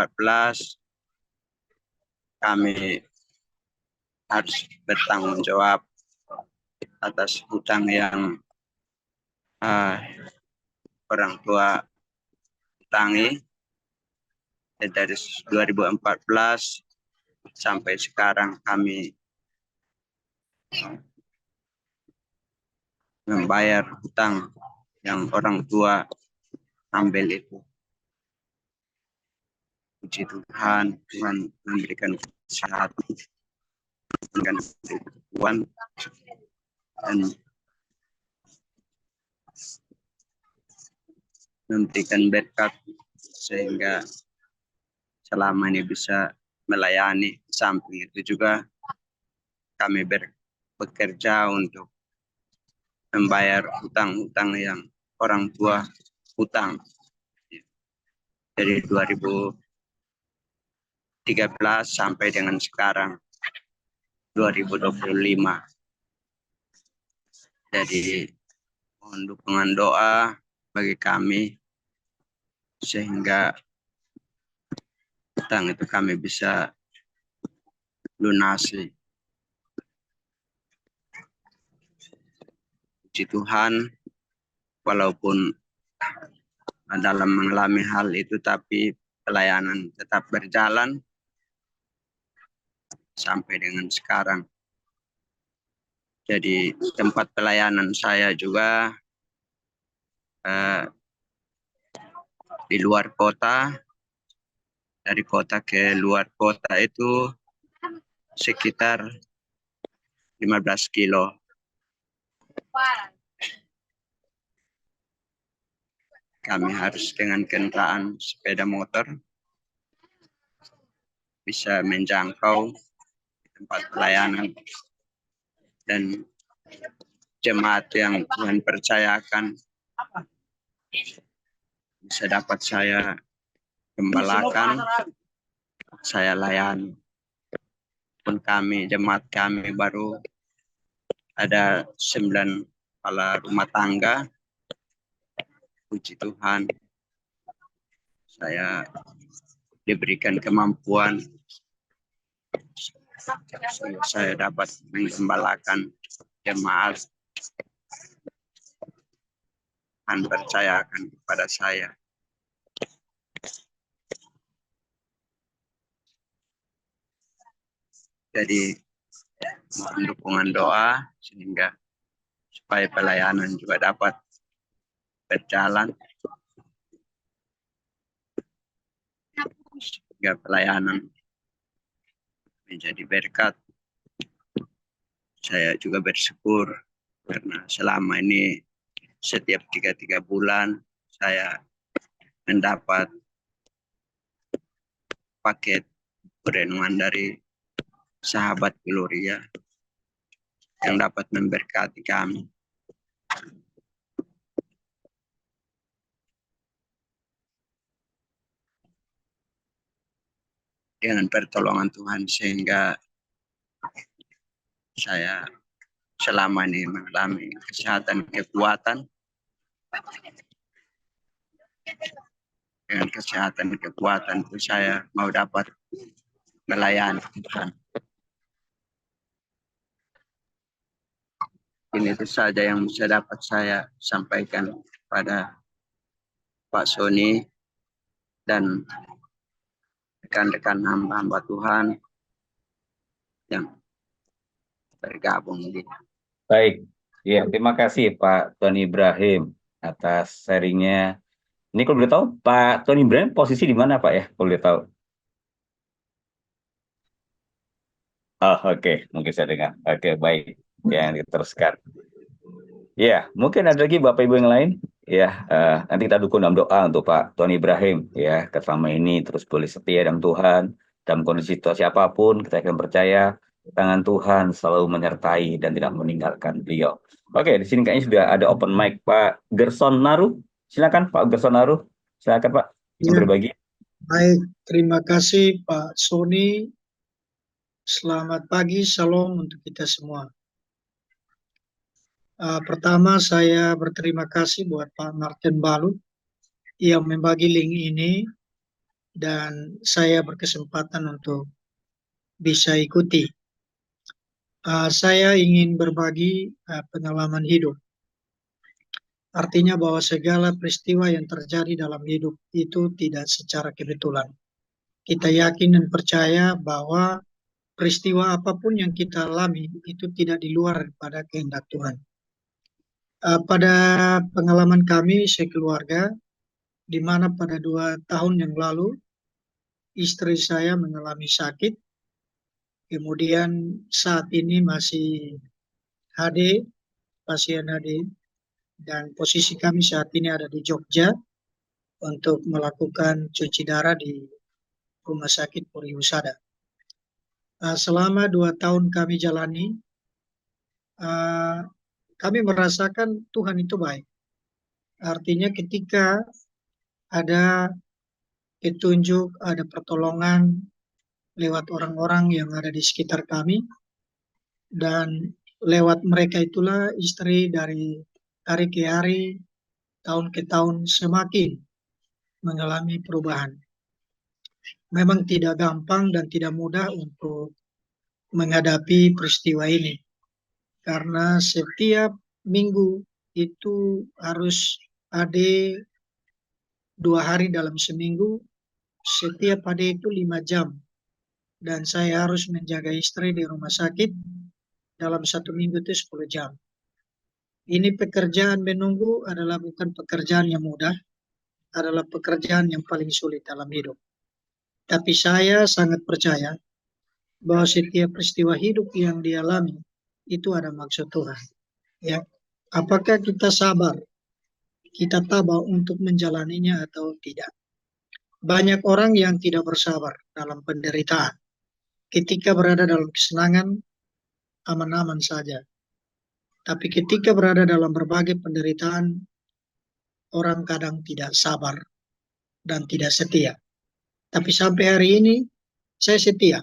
kami harus bertanggung jawab atas hutang yang orang tua hutangi. Dari 2014 sampai sekarang kami membayar hutang yang orang tua ambil itu. Puji Tuhan, Tuhan memberikan kesehatan, memberikan kekuatan, dan memberikan berkat sehingga selama ini bisa melayani. Samping itu juga kami bekerja untuk membayar hutang-hutang yang orang tua hutang. Dari 2013 sampai dengan sekarang 2025. Jadi mohon dukungan doa bagi kami sehingga hutang itu kami bisa lunasi. Puji Tuhan, walaupun dalam mengalami hal itu, tapi pelayanan tetap berjalan sampai dengan sekarang. Jadi tempat pelayanan saya juga di luar kota. Dari kota ke luar kota itu sekitar 15 kilo. Kami harus dengan kendaraan sepeda motor bisa menjangkau tempat pelayanan, dan jemaat yang Tuhan percayakan bisa dapat saya gembalakan, saya layani. Pun kami, jemaat kami baru ada 9 kepala rumah tangga. Puji Tuhan, saya diberikan kemampuan, saya dapat menggembalakan jemaat. Tuhan percayakan kepada saya. Jadi mohon dukungan doa sehingga supaya pelayanan juga dapat berjalan, sehingga pelayanan menjadi berkat. Saya juga bersyukur karena selama ini setiap 3 bulan saya mendapat paket perenungan dari sahabat Gloria yang dapat memberkati kami. Dengan pertolongan Tuhan sehingga saya selama ini mengalami kesehatan kekuatan, dengan kesehatan kekuatan itu saya mau dapat melayani Tuhan. Ini itu saja yang bisa dapat saya sampaikan pada Pak Sony dan rekan-rekan hamba-hamba Tuhan yang bergabung di. Baik, ya terima kasih Pak Tony Ibrahim atas sharingnya. Ini kalau boleh tahu Pak Tony Ibrahim posisi di mana Pak ya? Kalau boleh tahu. Oh oke, mungkin saya dengar. Oke baik, yang diteruskan. Ya, mungkin ada lagi Bapak Ibu yang lain. Ya, nanti kita dukung dalam doa untuk Pak Tony Ibrahim. Ya, selama ini terus boleh setia dalam Tuhan. Dalam kondisi situasi apapun, kita akan percaya tangan Tuhan selalu menyertai dan tidak meninggalkan beliau. Oke, di sini kayaknya sudah ada open mic Pak Gerson Naru. Silakan Pak Gerson Naru. Silakan Pak, yang berbagi. Baik, terima kasih Pak Sony. Selamat pagi, salam untuk kita semua. Pertama saya berterima kasih buat Pak Martin Balut yang membagi link ini dan saya berkesempatan untuk bisa ikuti. Saya ingin berbagi pengalaman hidup. Artinya bahwa segala peristiwa yang terjadi dalam hidup itu tidak secara kebetulan. Kita yakin dan percaya bahwa peristiwa apapun yang kita alami itu tidak di luar daripada kehendak Tuhan. Pada pengalaman kami sekeluarga, di mana pada 2 tahun yang lalu istri saya mengalami sakit, kemudian saat ini masih HD, pasien HD, dan posisi kami saat ini ada di Jogja untuk melakukan cuci darah di Rumah Sakit Puri Husada. Selama 2 tahun kami jalani, kami merasakan Tuhan itu baik. Artinya ketika ada petunjuk, ada pertolongan lewat orang-orang yang ada di sekitar kami, dan lewat mereka itulah istri dari hari ke hari, tahun ke tahun semakin mengalami perubahan. Memang tidak gampang dan tidak mudah untuk menghadapi peristiwa ini, karena setiap minggu itu harus ada 2 hari dalam seminggu, setiap hari itu 5 jam, dan saya harus menjaga istri di rumah sakit dalam 1 minggu itu 10 jam. Ini pekerjaan menunggu adalah bukan pekerjaan yang mudah, adalah pekerjaan yang paling sulit dalam hidup. Tapi saya sangat percaya bahwa setiap peristiwa hidup yang dialami itu ada maksud Tuhan. Ya, apakah kita sabar, kita tabah untuk menjalaninya atau tidak? Banyak orang yang tidak bersabar dalam penderitaan. Ketika berada dalam kesenangan, aman-aman saja. Tapi ketika berada dalam berbagai penderitaan, orang kadang tidak sabar dan tidak setia. Tapi sampai hari ini, saya setia.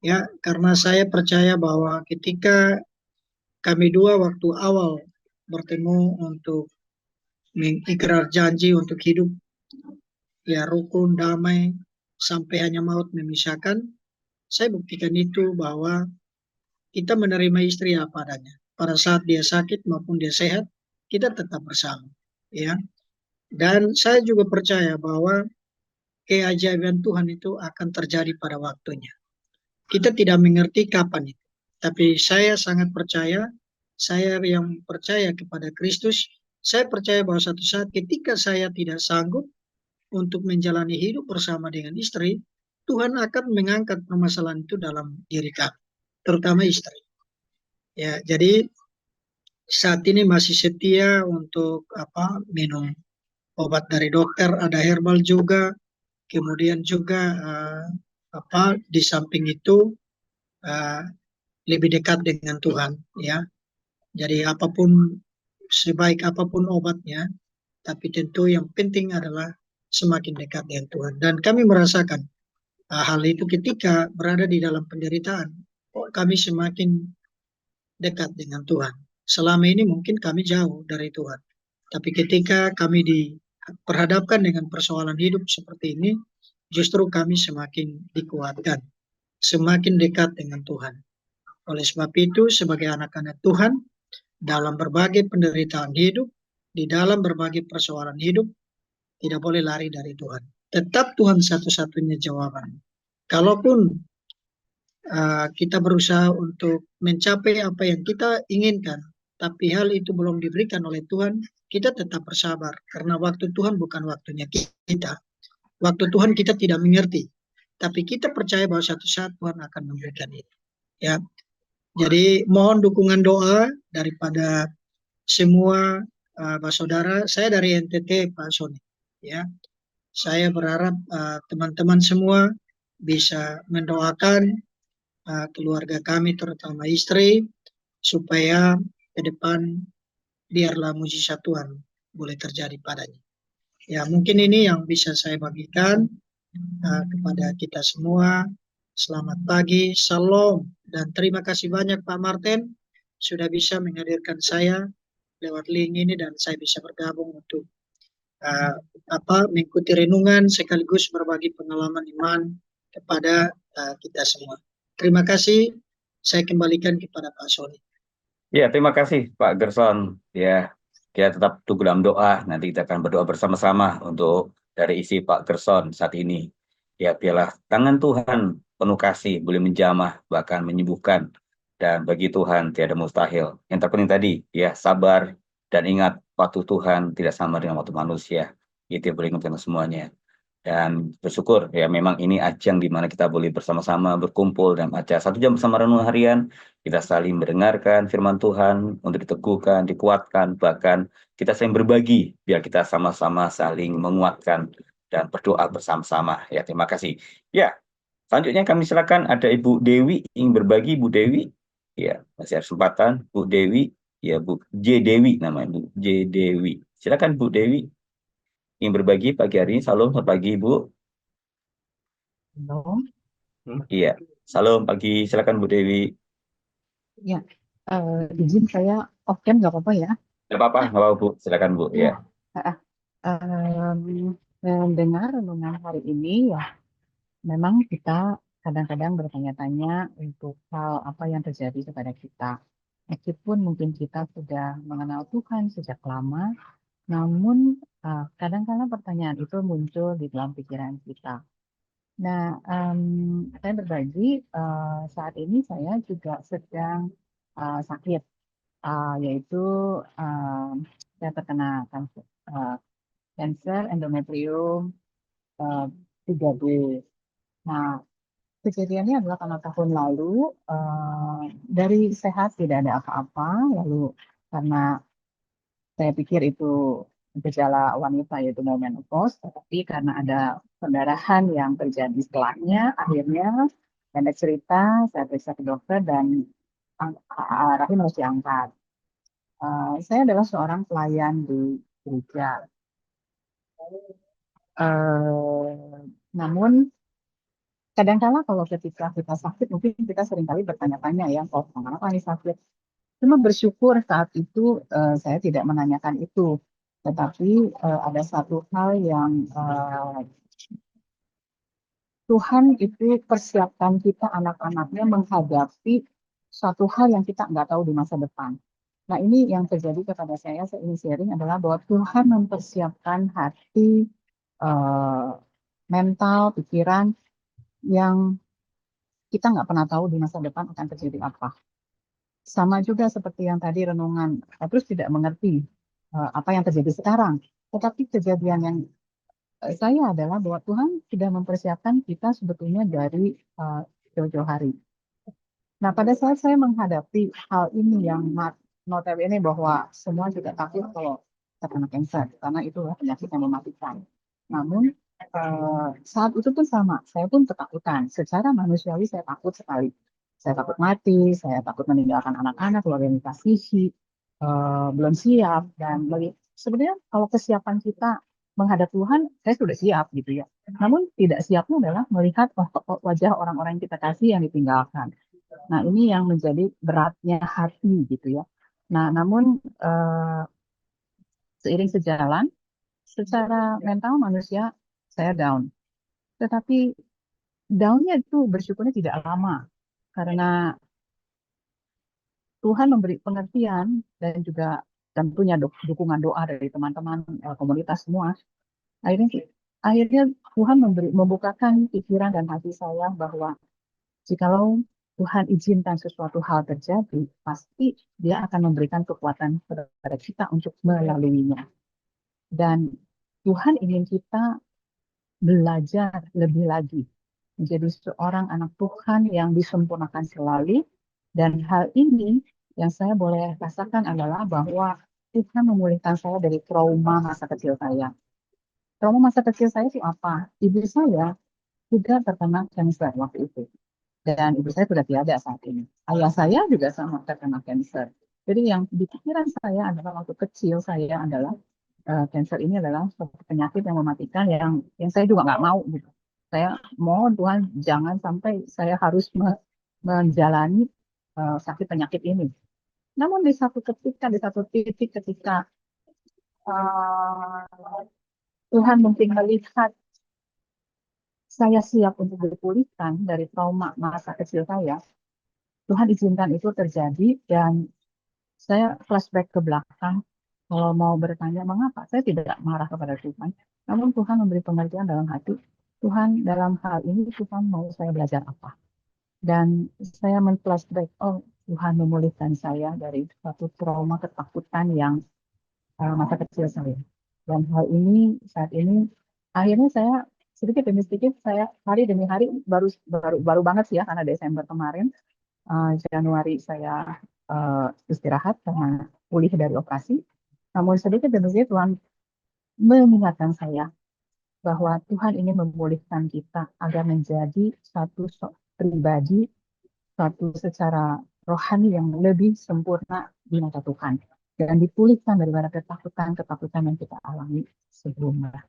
Ya, karena saya percaya bahwa ketika kami dua waktu awal bertemu untuk mengikrar janji untuk hidup, ya rukun, damai, sampai hanya maut memisahkan, saya buktikan itu bahwa kita menerima istri apa adanya. Pada saat dia sakit maupun dia sehat, kita tetap bersama. Ya. Dan saya juga percaya bahwa keajaiban Tuhan itu akan terjadi pada waktunya. Kita tidak mengerti kapan itu. Tapi saya sangat percaya, saya yang percaya kepada Kristus, saya percaya bahwa suatu saat ketika saya tidak sanggup untuk menjalani hidup bersama dengan istri, Tuhan akan mengangkat permasalahan itu dalam diri kami, terutama istri. Ya, jadi saat ini masih setia untuk minum obat dari dokter, ada herbal juga, kemudian juga di samping itu lebih dekat dengan Tuhan, ya. Jadi apapun, sebaik apapun obatnya, tapi tentu yang penting adalah semakin dekat dengan Tuhan. Dan kami merasakan hal itu ketika berada di dalam penderitaan, kami semakin dekat dengan Tuhan. Selama ini mungkin kami jauh dari Tuhan. Tapi ketika kami diperhadapkan dengan persoalan hidup seperti ini, justru kami semakin dikuatkan, semakin dekat dengan Tuhan. Oleh sebab itu, sebagai anak-anak Tuhan, dalam berbagai penderitaan hidup, di dalam berbagai persoalan hidup, tidak boleh lari dari Tuhan. Tetap Tuhan satu-satunya jawaban. Kalaupun kita berusaha untuk mencapai apa yang kita inginkan, tapi hal itu belum diberikan oleh Tuhan, kita tetap bersabar. Karena waktu Tuhan bukan waktunya kita. Waktu Tuhan kita tidak mengerti. Tapi kita percaya bahwa suatu saat Tuhan akan memberikan itu. Ya. Jadi mohon dukungan doa daripada semua saudara. Saya dari NTT, Pak Sony. Ya. Saya berharap teman-teman semua bisa mendoakan keluarga kami, terutama istri, supaya ke depan biarlah mujizat Tuhan boleh terjadi padanya. Ya, mungkin ini yang bisa saya bagikan kepada kita semua. Selamat pagi, salam, dan terima kasih banyak Pak Martin sudah bisa menghadirkan saya lewat link ini dan saya bisa bergabung untuk mengikuti renungan sekaligus berbagi pengalaman iman kepada kita semua. Terima kasih. Saya kembalikan kepada Pak Sony. Ya, terima kasih Pak Gerson. Ya, kita tetap tunggu dalam doa. Nanti kita akan berdoa bersama-sama untuk dari isi Pak Gerson saat ini. Ya, biarlah tangan Tuhan penuh kasih, boleh menjamah, bahkan menyembuhkan. Dan bagi Tuhan tiada mustahil. Yang terpenting tadi, ya sabar dan ingat waktu Tuhan tidak sama dengan waktu manusia. Itu yang boleh ingatkan semuanya. Dan bersyukur ya memang ini ajang di mana kita boleh bersama-sama berkumpul dalam acara 1 jam bersama renungan harian. Kita saling mendengarkan firman Tuhan untuk diteguhkan, dikuatkan, bahkan kita saling berbagi biar kita sama-sama saling menguatkan dan berdoa bersama-sama. Ya, terima kasih. Ya, selanjutnya kami silakan ada Ibu Dewi ingin berbagi. Ibu Dewi, ya masih ada kesempatan. Bu Dewi, ya Bu J Dewi namanya, Bu J Dewi. Silakan Bu Dewi ingin berbagi pagi hari ini. Salam, selamat pagi Ibu. Halo, Iya, salam pagi. Silakan Bu Dewi. ya, izin saya off cam nggak apa-apa ya? Nggak apa-apa Bu. Silakan Bu. Ya. Mendengar renungan hari ini ya, memang kita kadang-kadang bertanya-tanya untuk hal apa yang terjadi kepada kita. Meskipun mungkin kita sudah mengenal Tuhan sejak lama, namun kadang-kadang pertanyaan itu muncul di dalam pikiran kita. Nah, saya berbagi saat ini saya juga sedang sakit, yaitu saya terkena kanker endometrium 3B. Nah, kejadiannya adalah karena tahun lalu dari sehat tidak ada apa-apa, lalu karena saya pikir itu gejala wanita yaitu mau menopause, tetapi karena ada pendarahan yang terjadi setelahnya, akhirnya pendek cerita saya periksa ke dokter dan rahim harus diangkat. Saya adalah seorang pelayan di gereja. Namun kadang-kala kalau ketika kita sakit mungkin kita seringkali bertanya-tanya ya, oh kenapa ini sakit? Cuma bersyukur saat itu saya tidak menanyakan itu, tetapi ada satu hal yang Tuhan itu persiapkan kita anak-anaknya menghadapi suatu hal yang kita nggak tahu di masa depan. Nah ini yang terjadi kepada saya ingin sharing adalah bahwa Tuhan mempersiapkan hati, mental, pikiran yang kita nggak pernah tahu di masa depan akan terjadi apa. Sama juga seperti yang tadi renungan, terus tidak mengerti apa yang terjadi sekarang. Tetapi kejadian yang saya adalah bahwa Tuhan sudah mempersiapkan kita sebetulnya dari jauh-jauh hari. Nah, pada saat saya menghadapi hal ini yang notabene bahwa semua juga takut kalau terkena kanker, karena itu penyakit yang mematikan. Namun, saat itu pun sama, saya pun ketakutan. Secara manusiawi saya takut sekali. Saya takut mati, saya takut meninggalkan anak-anak, keluarga yang dikasihi, belum siap. Dan sebenarnya kalau kesiapan kita menghadap Tuhan, saya sudah siap gitu ya. Namun tidak siapnya adalah melihat wajah orang-orang yang kita kasih yang ditinggalkan. Nah, ini yang menjadi beratnya hati gitu ya. Nah, namun seiring sejalan, secara mental manusia saya down. Tetapi down-nya itu bersyukurnya tidak lama. Karena Tuhan memberi pengertian dan juga tentunya dukungan doa dari teman-teman komunitas semua. Akhirnya akhirnya Tuhan membukakan pikiran dan hati saya bahwa jikalau Tuhan izinkan sesuatu hal terjadi, pasti Dia akan memberikan kekuatan kepada kita untuk melaluinya. Dan Tuhan ingin kita belajar lebih lagi menjadi seorang anak Tuhan yang disempurnakan selalu. Dan hal ini yang saya boleh rasakan adalah bahwa Tuhan memulihkan saya dari trauma masa kecil saya. Trauma masa kecil saya itu apa? Ibu saya juga terkena kanker waktu itu. Dan ibu saya sudah tiada saat ini. Ayah saya juga sama terkena kanker. Jadi yang di pikiran saya adalah waktu kecil saya adalah kanker ini adalah suatu penyakit yang mematikan yang saya juga nggak mau gitu. Saya mohon Tuhan jangan sampai saya harus menjalani sakit penyakit ini. Namun di satu titik ketika Tuhan mungkin melihat saya siap untuk dipulihkan dari trauma masa kecil saya, Tuhan izinkan itu terjadi dan saya flashback ke belakang. Kalau mau bertanya mengapa, saya tidak marah kepada Tuhan. Namun Tuhan memberi pengertian dalam hati. Tuhan dalam hal ini Tuhan mau saya belajar apa. Dan saya men-flashback, oh Tuhan memulihkan saya dari suatu trauma ketakutan yang masa kecil saya. Dan hal ini saat ini akhirnya saya sedikit demi sedikit saya hari demi hari baru banget sih ya karena Desember kemarin Januari saya istirahat karena pulih dari operasi. Namun sedikit demi sedikit Tuhan mengingatkan saya bahwa Tuhan ingin memulihkan kita agar menjadi satu pribadi, satu secara rohani yang lebih sempurna di mata Tuhan. Dan dipulihkan daripada ketakutan yang kita alami sebelumnya.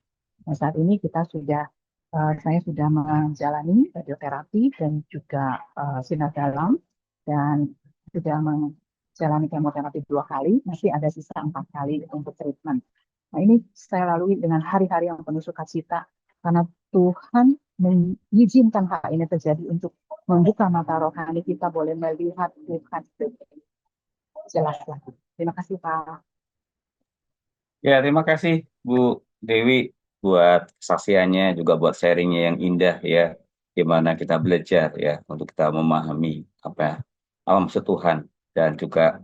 Nah, saat ini saya sudah menjalani radioterapi dan juga sinar dalam dan sudah menjalani kemoterapi 2 kali, masih ada sisa 4 kali untuk treatment. Nah, ini saya lalui dengan hari-hari yang penuh sukacita karena Tuhan mengizinkan hal ini terjadi untuk membuka mata rohani kita boleh melihat Tuhan jelas lagi. Terima kasih Pak. Ya, terima kasih Bu Dewi buat kesaksiannya, juga buat sharingnya yang indah ya, gimana kita belajar ya untuk kita memahami apa maksud Tuhan dan juga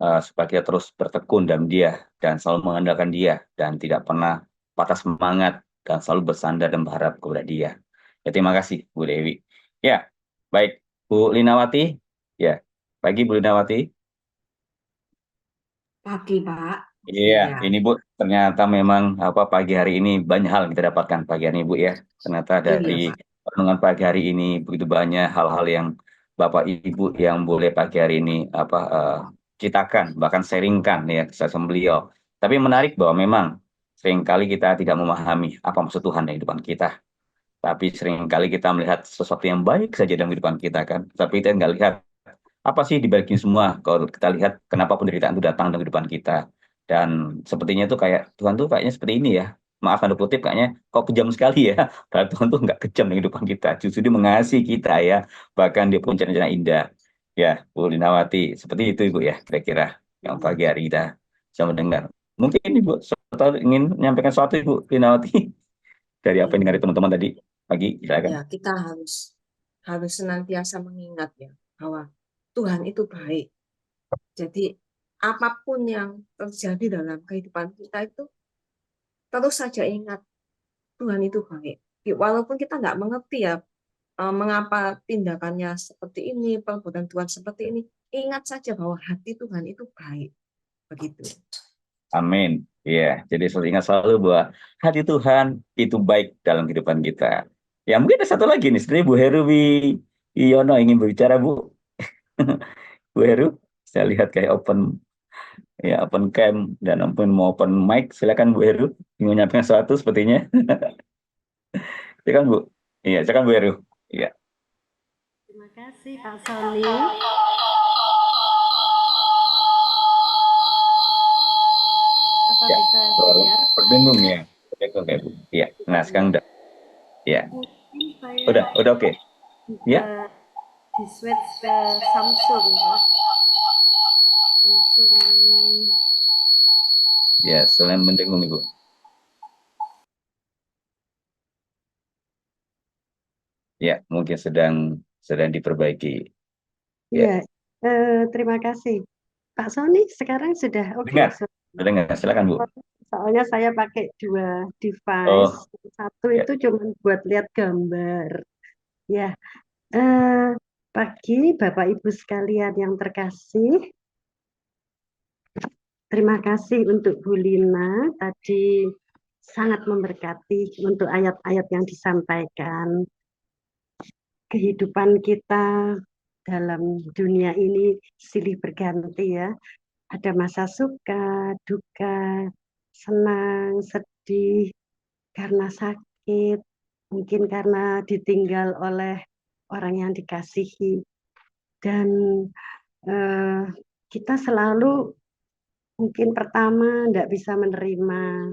supaya kita terus bertekun dalam Dia dan selalu mengandalkan Dia dan tidak pernah patah semangat dan selalu bersandar dan berharap kepada Dia. Ya, terima kasih Bu Dewi. Ya, baik Bu Linawati. Ya, pagi Bu Linawati. Pagi, Pak. Iya, Ya, ini Bu, ternyata memang pagi hari ini banyak hal yang kita dapatkan pagi hari ini Bu ya. Ternyata iya, dari Pak. renungan pagi hari ini begitu banyak hal-hal yang Bapak Ibu yang boleh pagi hari ini ceritakan, bahkan sharingkan ya sama beliau. Tapi menarik bahwa memang seringkali kita tidak memahami apa maksud Tuhan dalam kehidupan kita. Tapi seringkali kita melihat sesuatu yang baik saja dalam kehidupan kita kan. Tapi kita nggak lihat apa sih dibalikin semua. Kalau kita lihat kenapa penderitaan itu datang dalam kehidupan kita. Dan sepertinya tuh kayak Tuhan tuh kayaknya seperti ini ya. Maaf tanda kutip kayaknya kok kejam sekali ya. Padahal Tuhan tuh nggak kejam dalam kehidupan kita. Justru dia mengasihi kita ya. Bahkan dia punya rencana indah. Ya, Bu Linawati. Seperti itu Ibu ya kira-kira yang pagi hari kita bisa mendengar. Mungkin Ibu ingin menyampaikan sesuatu Ibu Linawati dari apa yang dengar teman-teman tadi pagi. Silakan. Ya, kita harus senantiasa mengingat ya bahwa Tuhan itu baik. Jadi apapun yang terjadi dalam kehidupan kita itu terus saja ingat Tuhan itu baik. Walaupun kita nggak mengerti ya mengapa tindakannya seperti ini, perbuatan Tuhan seperti ini, ingat saja bahwa hati Tuhan itu baik. Begitu. Amin. Iya, jadi selalu ingat selalu bahwa hati Tuhan itu baik dalam kehidupan kita. Ya mungkin ada satu lagi nih, sebenarnya Bu Heru Wiono ingin berbicara Bu. Bu Heru, saya lihat kayak open cam dan mau open mic. Silakan Bu Heru, ingin menyampaikan sesuatu sepertinya. Silakan Bu. Iya, silakan Bu Heru. Iya. Terima kasih. kasih Pak Sony. Apa Ya, bisa dengar? berbingung ya. Berbingung ya, Bu. Iya. Nah, sekarang udah. Ya, Mungkin saya udah oke. Ya, bisa di switch ke Samsung, Pak. Samsung. ya, selain mendengung Ibu. Ya, mungkin sedang diperbaiki. Iya, terima kasih. Pak Sony sekarang sudah oke. Dengar, dengar. Silakan Bu. Soalnya saya pakai dua device. Oh, Satu ya. itu cuma buat lihat gambar. Ya, pagi Bapak Ibu sekalian yang terkasih. Terima kasih untuk Bu Lina tadi sangat memberkati untuk ayat-ayat yang disampaikan. Kehidupan kita dalam dunia ini silih berganti ya. Ada masa suka, duka, senang, sedih, karena sakit, mungkin karena ditinggal oleh orang yang dikasihi. Dan kita selalu mungkin pertama tidak bisa menerima,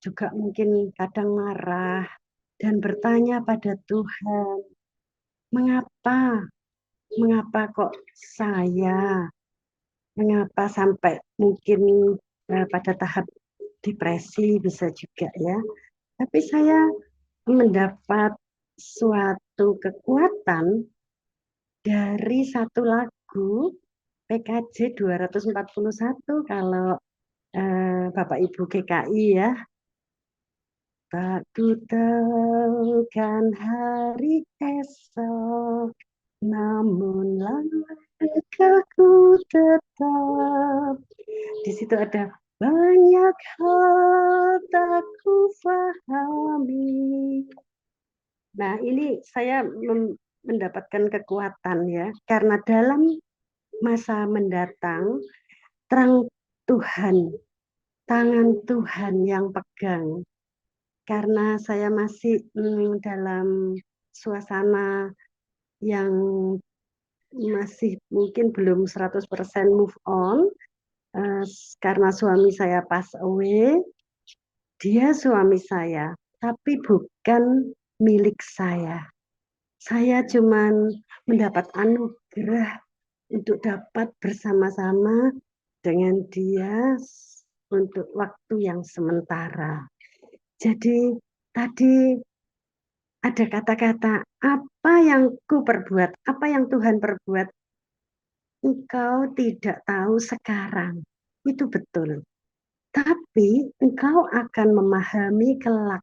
juga mungkin kadang marah, dan bertanya pada Tuhan, mengapa kok saya, mengapa sampai mungkin pada tahap depresi bisa juga ya. Tapi saya mendapat suatu kekuatan dari satu lagu PKJ 241 kalau Bapak Ibu GKI ya. Tak ku tahu kan hari esok, namun langkahku tetap. Di situ ada banyak hal tak ku pahami. Nah, ini saya mendapatkan kekuatan ya, karena dalam masa mendatang terang Tuhan, tangan Tuhan yang pegang. Karena saya masih dalam suasana yang masih mungkin belum 100% move on, karena suami saya pass away, dia suami saya, tapi bukan milik saya. Saya cuman mendapat anugerah untuk dapat bersama-sama dengan dia untuk waktu yang sementara. Jadi tadi ada kata-kata, apa yang ku perbuat, apa yang Tuhan perbuat, engkau tidak tahu sekarang. Itu betul. Tapi engkau akan memahami kelak.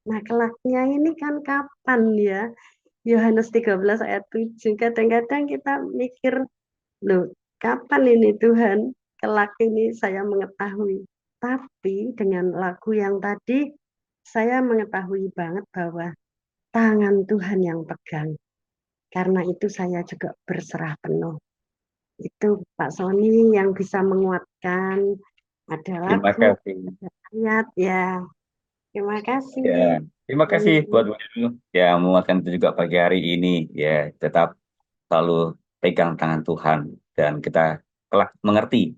Nah, kelaknya ini kan kapan ya? Yohanes 13 ayat 7. Kadang-kadang kita mikir, loh, kapan ini Tuhan? Kelak ini saya mengetahui. Tapi dengan lagu yang tadi, saya mengetahui banget bahwa tangan Tuhan yang pegang. Karena itu saya juga berserah penuh. Itu Pak Sony yang bisa menguatkan. Ada Terima lagu, kasih. ada ayat ya. Terima kasih. Ya, terima kasih buat Bu Lina yang menguatkan itu juga pagi hari ini. Ya, tetap selalu pegang tangan Tuhan dan kita kelak mengerti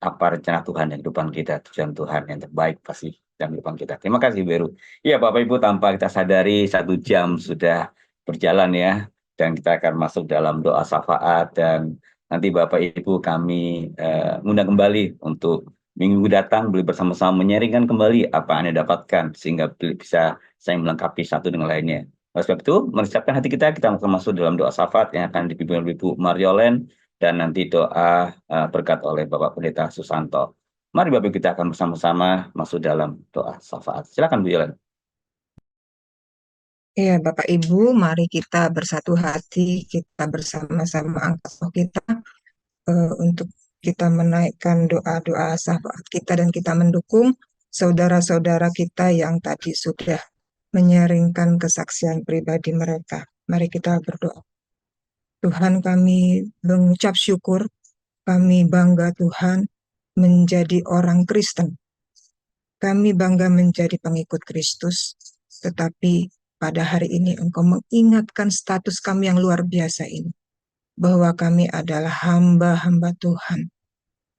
apa rencana Tuhan yang depan kita, tujuan Tuhan yang terbaik pasti dalam depan kita. Terima kasih Beru. Ya Bapak Ibu, tanpa kita sadari 1 jam sudah berjalan ya, dan kita akan masuk dalam doa syafaat dan nanti Bapak Ibu kami undang kembali untuk minggu datang beli bersama-sama menyaringkan kembali apa yang Anda dapatkan sehingga bisa saling melengkapi satu dengan lainnya. Oleh sebab itu, menyiapkan hati kita akan masuk dalam doa syafaat yang akan dipimpin oleh Ibu Mariolen dan nanti doa berkat oleh Bapak Pendeta Susanto. Mari Bapak kita akan bersama-sama masuk dalam doa syafaat. Silakan Bu Yolen. Ya, Bapak Ibu, mari kita bersatu hati, kita bersama-sama angkat roh kita untuk kita menaikkan doa-doa syafaat kita dan kita mendukung saudara-saudara kita yang tadi sudah menyaringkan kesaksian pribadi mereka. Mari kita berdoa. Tuhan, kami mengucap syukur, kami bangga Tuhan menjadi orang Kristen. Kami bangga menjadi pengikut Kristus, tetapi pada hari ini Engkau mengingatkan status kami yang luar biasa ini. bahwa kami adalah hamba-hamba Tuhan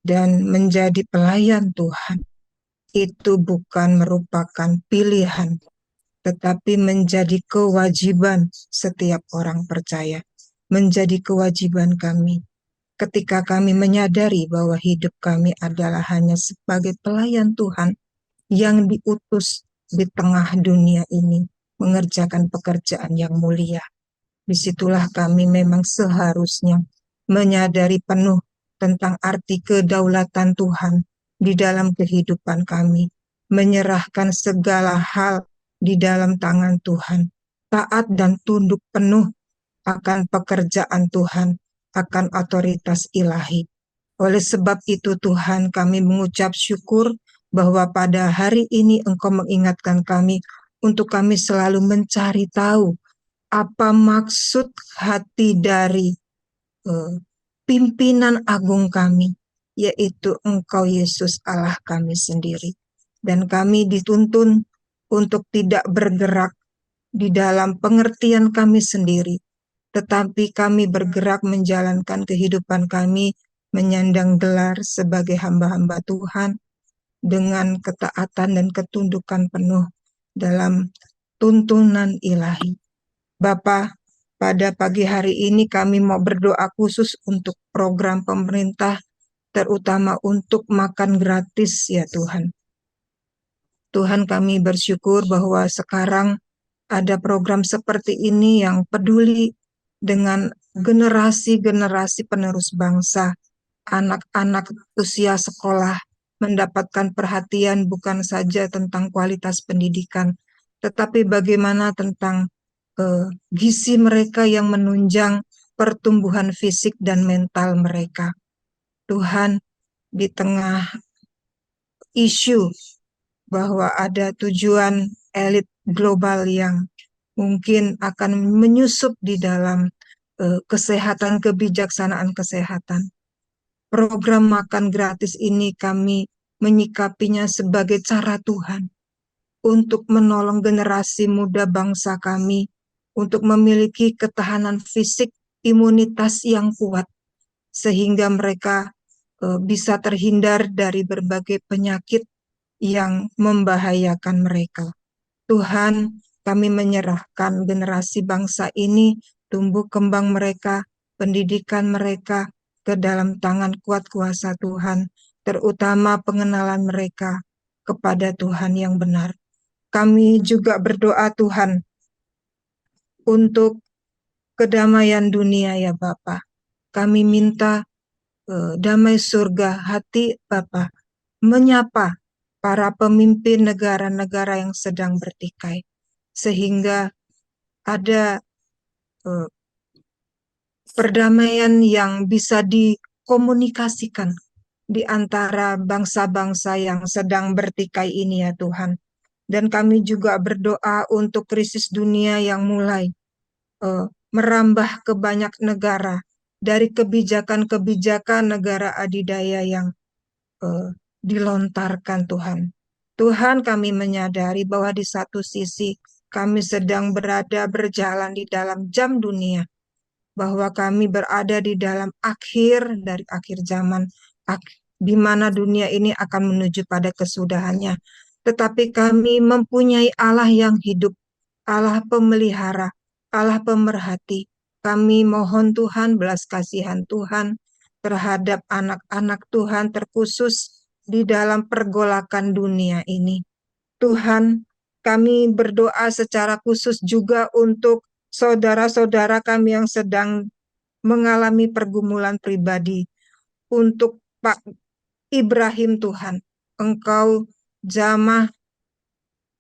dan menjadi pelayan Tuhan. Itu bukan merupakan pilihan, tetapi menjadi kewajiban setiap orang percaya. Menjadi kewajiban kami ketika kami menyadari bahwa hidup kami adalah hanya sebagai pelayan Tuhan yang diutus di tengah dunia ini mengerjakan pekerjaan yang mulia. Disitulah kami memang seharusnya menyadari penuh tentang arti kedaulatan Tuhan di dalam kehidupan kami, menyerahkan segala hal di dalam tangan Tuhan, taat dan tunduk penuh akan pekerjaan Tuhan, akan otoritas ilahi. Oleh sebab itu Tuhan, kami mengucap syukur bahwa pada hari ini Engkau mengingatkan kami untuk kami selalu mencari tahu apa maksud hati dari pimpinan agung kami, yaitu Engkau Yesus Allah kami sendiri. Dan kami dituntun untuk tidak bergerak di dalam pengertian kami sendiri, tetapi kami bergerak menjalankan kehidupan kami, menyandang gelar sebagai hamba-hamba Tuhan dengan ketaatan dan ketundukan penuh dalam tuntunan ilahi. Bapa, pada pagi hari ini kami mau berdoa khusus untuk program pemerintah, terutama untuk makan gratis ya Tuhan. Tuhan, kami bersyukur bahwa sekarang ada program seperti ini yang peduli dengan generasi-generasi penerus bangsa. Anak-anak usia sekolah mendapatkan perhatian bukan saja tentang kualitas pendidikan, tetapi bagaimana tentang gizi mereka yang menunjang pertumbuhan fisik dan mental mereka. Tuhan, di tengah isu bahwa ada tujuan elit global yang mungkin akan menyusup di dalam kesehatan, kebijaksanaan kesehatan. Program makan gratis ini kami menyikapinya sebagai cara Tuhan untuk menolong generasi muda bangsa kami untuk memiliki ketahanan fisik, imunitas yang kuat, sehingga mereka bisa terhindar dari berbagai penyakit yang membahayakan mereka. Tuhan, kami menyerahkan generasi bangsa ini, tumbuh kembang mereka, pendidikan mereka ke dalam tangan kuat kuasa Tuhan, terutama pengenalan mereka kepada Tuhan yang benar. Kami juga berdoa Tuhan untuk kedamaian dunia ya Bapa. Kami minta damai surga hati Bapa menyapa para pemimpin negara-negara yang sedang bertikai, sehingga ada perdamaian yang bisa dikomunikasikan di antara bangsa-bangsa yang sedang bertikai ini ya Tuhan. Dan kami juga berdoa untuk krisis dunia yang mulai merambah ke banyak negara, dari kebijakan-kebijakan negara adidaya yang dilontarkan Tuhan. Tuhan, kami menyadari bahwa di satu sisi kami sedang berjalan di dalam jam dunia, bahwa kami berada di dalam akhir dari akhir zaman, di mana dunia ini akan menuju pada kesudahannya. Tetapi kami mempunyai Allah yang hidup, Allah pemelihara, Allah pemerhati. Kami mohon Tuhan, belas kasihan Tuhan terhadap anak-anak Tuhan, terkhusus di dalam pergolakan dunia ini. Tuhan, kami berdoa secara khusus juga untuk saudara-saudara kami yang sedang mengalami pergumulan pribadi. Untuk Pak Ibrahim Tuhan, Engkau jamah,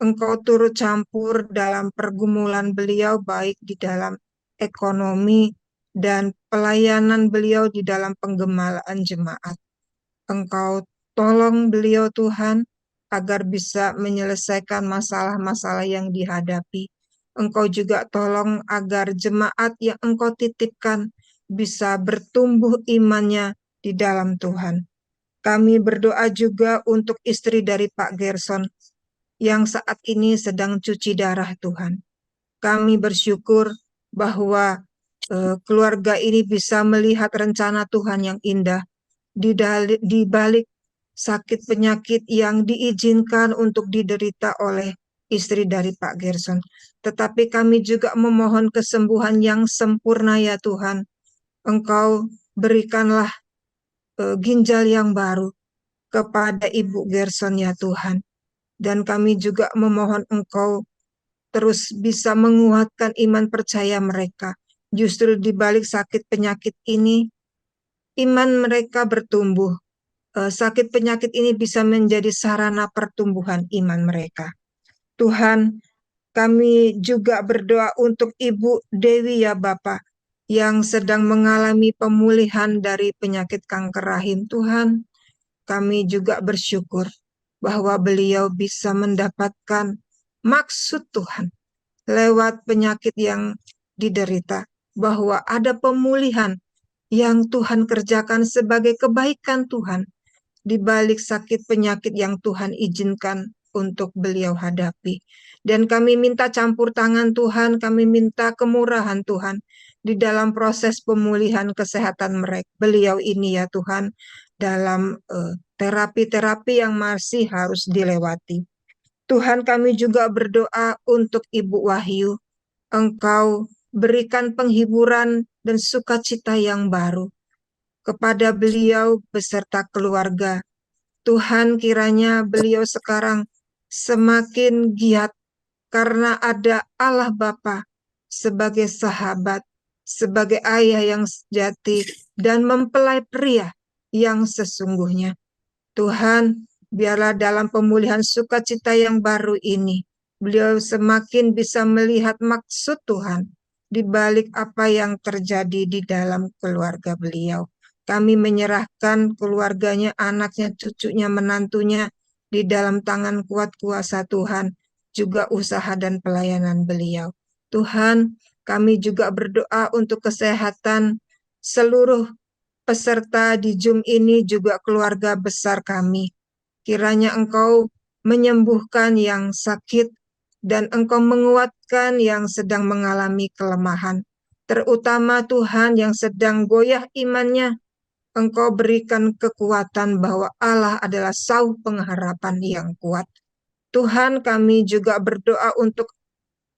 Engkau turut campur dalam pergumulan beliau, baik di dalam ekonomi dan pelayanan beliau di dalam penggemalaan jemaat. Engkau tolong beliau Tuhan, agar bisa menyelesaikan masalah-masalah yang dihadapi. Engkau juga tolong agar jemaat yang Engkau titipkan bisa bertumbuh imannya di dalam Tuhan. Kami berdoa juga untuk istri dari Pak Gerson yang saat ini sedang cuci darah Tuhan. Kami bersyukur bahwa keluarga ini bisa melihat rencana Tuhan yang indah di balik sakit penyakit yang diizinkan untuk diderita oleh istri dari Pak Gerson. Tetapi kami juga memohon kesembuhan yang sempurna ya Tuhan. Engkau berikanlah ginjal yang baru kepada Ibu Gerson ya Tuhan. Dan kami juga memohon Engkau terus bisa menguatkan iman percaya mereka. Justru di balik sakit penyakit ini, iman mereka bertumbuh. Sakit penyakit ini bisa menjadi sarana pertumbuhan iman mereka. Tuhan, kami juga berdoa untuk Ibu Dewi ya Bapak, yang sedang mengalami pemulihan dari penyakit kanker rahim. Tuhan, kami juga bersyukur bahwa beliau bisa mendapatkan maksud Tuhan lewat penyakit yang diderita, bahwa ada pemulihan yang Tuhan kerjakan sebagai kebaikan Tuhan di balik sakit penyakit yang Tuhan izinkan untuk beliau hadapi. Dan kami minta campur tangan Tuhan, kami minta kemurahan Tuhan di dalam proses pemulihan kesehatan mereka, beliau ini ya Tuhan, dalam terapi-terapi yang masih harus dilewati. Tuhan, kami juga berdoa untuk Ibu Wahyu. Engkau berikan penghiburan dan sukacita yang baru kepada beliau beserta keluarga. Tuhan, kiranya beliau sekarang semakin giat karena ada Allah Bapa sebagai sahabat, sebagai ayah yang sejati, dan mempelai pria yang sesungguhnya. Tuhan, biarlah dalam pemulihan sukacita yang baru ini, beliau semakin bisa melihat maksud Tuhan di balik apa yang terjadi di dalam keluarga beliau. Kami menyerahkan keluarganya, anaknya, cucunya, menantunya di dalam tangan kuat kuasa Tuhan, juga usaha dan pelayanan beliau. Tuhan, kami juga berdoa untuk kesehatan seluruh peserta di Zoom ini, juga keluarga besar kami. Kiranya Engkau menyembuhkan yang sakit dan Engkau menguatkan yang sedang mengalami kelemahan. Terutama Tuhan yang sedang goyah imannya, Engkau berikan kekuatan bahwa Allah adalah sauh pengharapan yang kuat. Tuhan, kami juga berdoa untuk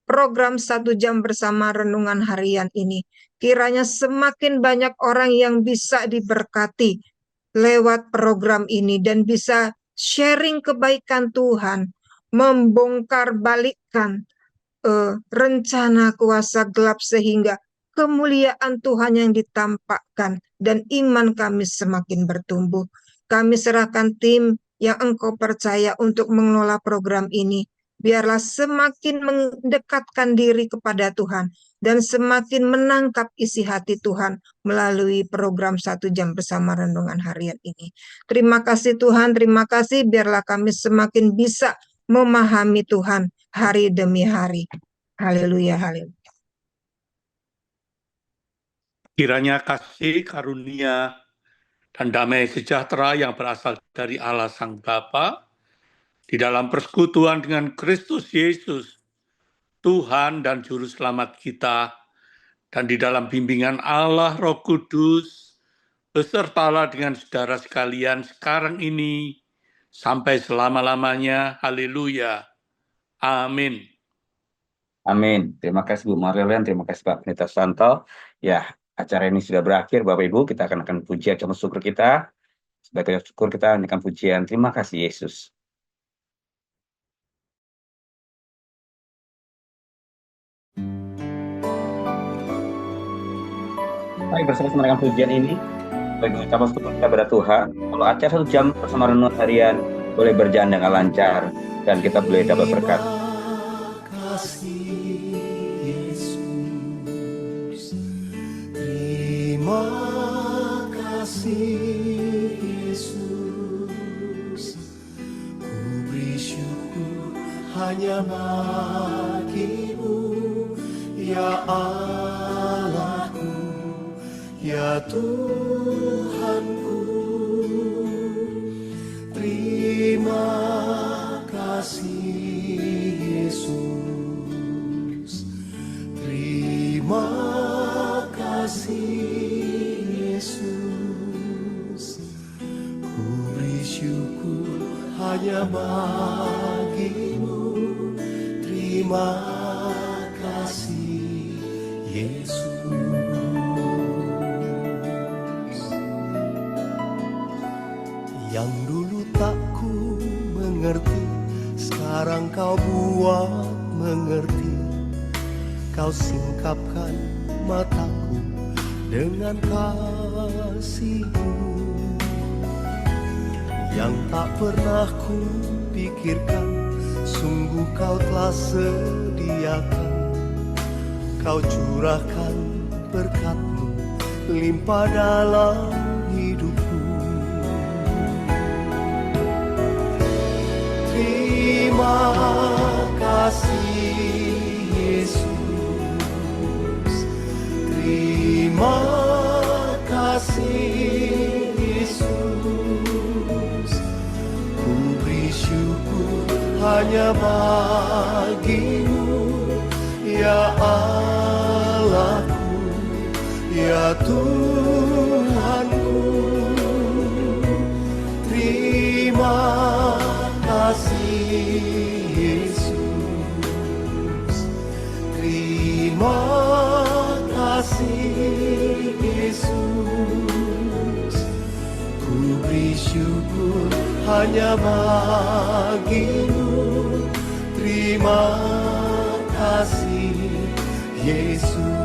program 1 jam bersama renungan harian ini. Kiranya semakin banyak orang yang bisa diberkati lewat program ini dan bisa sharing kebaikan Tuhan, membongkar balikkan rencana kuasa gelap sehingga kemuliaan Tuhan yang ditampakkan dan iman kami semakin bertumbuh. Kami serahkan tim yang Engkau percaya untuk mengelola program ini. Biarlah semakin mendekatkan diri kepada Tuhan dan semakin menangkap isi hati Tuhan melalui program 1 jam bersama renungan harian ini. Terima kasih Tuhan, terima kasih. Biarlah kami semakin bisa memahami Tuhan hari demi hari. Haleluya, haleluya. Kiranya kasih, karunia, dan damai sejahtera yang berasal dari Allah Sang Bapa, di dalam persekutuan dengan Kristus Yesus, Tuhan dan Juru Selamat kita, dan di dalam bimbingan Allah Roh Kudus, besertalah dengan saudara sekalian sekarang ini, sampai selama-lamanya. Haleluya. Amin. Amin. Terima kasih Bu Marlene, terima kasih Pak Pendeta Santo. Ya, acara ini sudah berakhir Bapak Ibu, kita akan pujian sama syukur kita. Sebagai syukur kita akan pujian. Terima kasih Yesus. Baik, bersama dengan pujian ini, bagi ucapan syukur kita kepada Tuhan. Kalau acara 1 jam bersama renungan harian boleh berjalan dengan lancar dan kita boleh dapat berkat. Terima kasih Yesus, ku beri syukur hanya bagimu, ya Allahku, ya Tuhanku. Terima kasih Yesus, terima kasih hanya bagimu. Terima kasih Yesus. Yang dulu tak ku mengerti, sekarang kau buat mengerti. Kau singkapkan mataku dengan kasih-Mu. Yang tak pernah ku pikirkan, sungguh kau telah sediakan. Kau curahkan berkat-Mu limpah dalam hidupku. Terima kasih Yesus. Terima kasih Yesus. Ku beri syukur hanya bagi-Mu, ya Allahku, ya Tuhanku. Terima kasih Yesus. Terima kasih Yesus. Ku beri syukur hanya bagi-Mu. Terima kasih Yesus.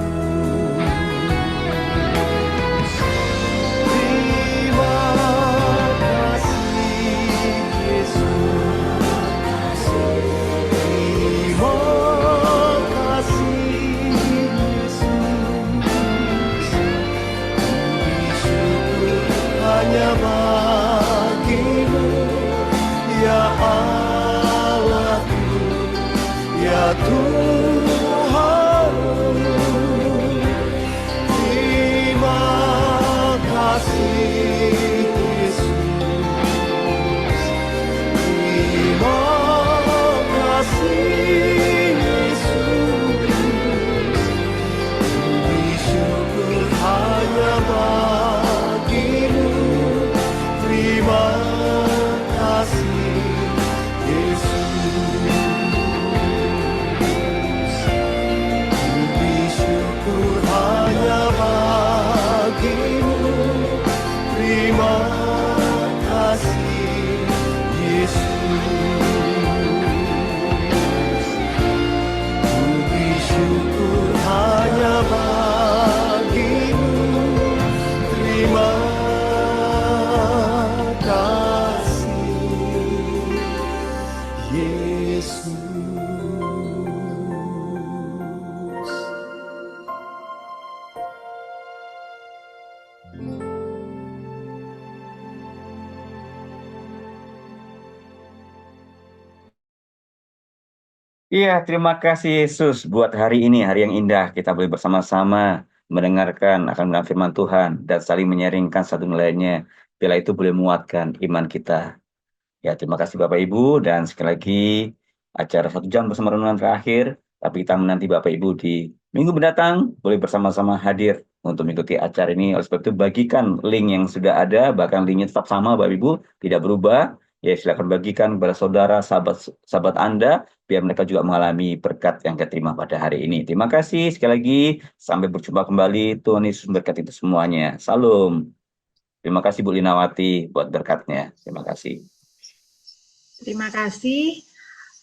Hanya bagi-Mu, ya Allahku, ya Tuhanku. Terima kasih Yesus. Terima kasih Yesus. Beri syukur hanya bagi-Mu. Terima kasih Yesus. Beri syukur hanya bagi-Mu. Terima kasih Yesus. Beri syukur hanya bagi-Mu. Terima kasih Yesus. Iya, terima kasih Yesus buat hari ini, hari yang indah. Kita boleh bersama-sama mendengarkan akan firman Tuhan dan saling menyaringkan satu lainnya. Bila itu boleh menguatkan iman kita. Ya, terima kasih Bapak Ibu, dan sekali lagi acara 1 jam bersama renungan terakhir, tapi kita menanti Bapak Ibu di minggu mendatang, boleh bersama-sama hadir untuk mengikuti acara ini. Oleh sebab itu bagikan link yang sudah ada, bahkan linknya tetap sama Bapak Ibu, tidak berubah. Ya, silakan bagikan kepada saudara, sahabat Anda, biar mereka juga mengalami berkat yang diterima pada hari ini. Terima kasih sekali lagi, sampai berjumpa kembali. Tuhan Yesus memberkati itu semuanya. Salam. Terima kasih Bu Linawati buat berkatnya. Terima kasih. Terima kasih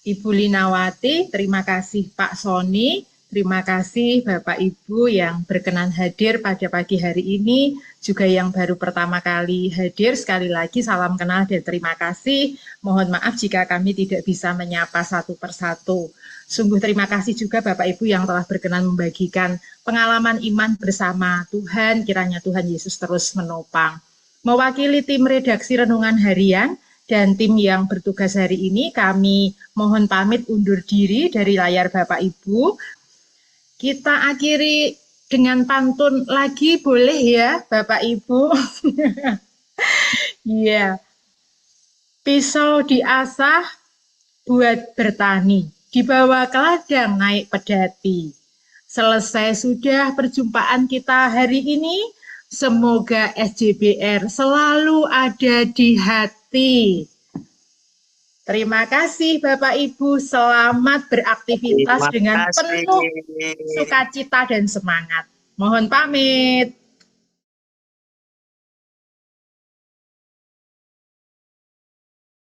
Ibu Linawati, terima kasih Pak Sony, terima kasih Bapak Ibu yang berkenan hadir pada pagi hari ini, juga yang baru pertama kali hadir. Sekali lagi salam kenal dan terima kasih. Mohon maaf jika kami tidak bisa menyapa satu persatu. Sungguh terima kasih juga Bapak Ibu yang telah berkenan membagikan pengalaman iman bersama Tuhan. Kiranya Tuhan Yesus terus menopang. Mewakili tim redaksi Renungan Harian dan tim yang bertugas hari ini, kami mohon pamit undur diri dari layar Bapak Ibu. Kita akhiri dengan pantun lagi, boleh ya Bapak Ibu? Iya. Pisau diasah buat bertani, dibawa ke ladang naik pedati. Selesai sudah perjumpaan kita hari ini, semoga SJBR selalu ada di hati. Terima kasih Bapak Ibu, selamat beraktivitas Terima dengan kasih. penuh sukacita dan semangat. Mohon pamit.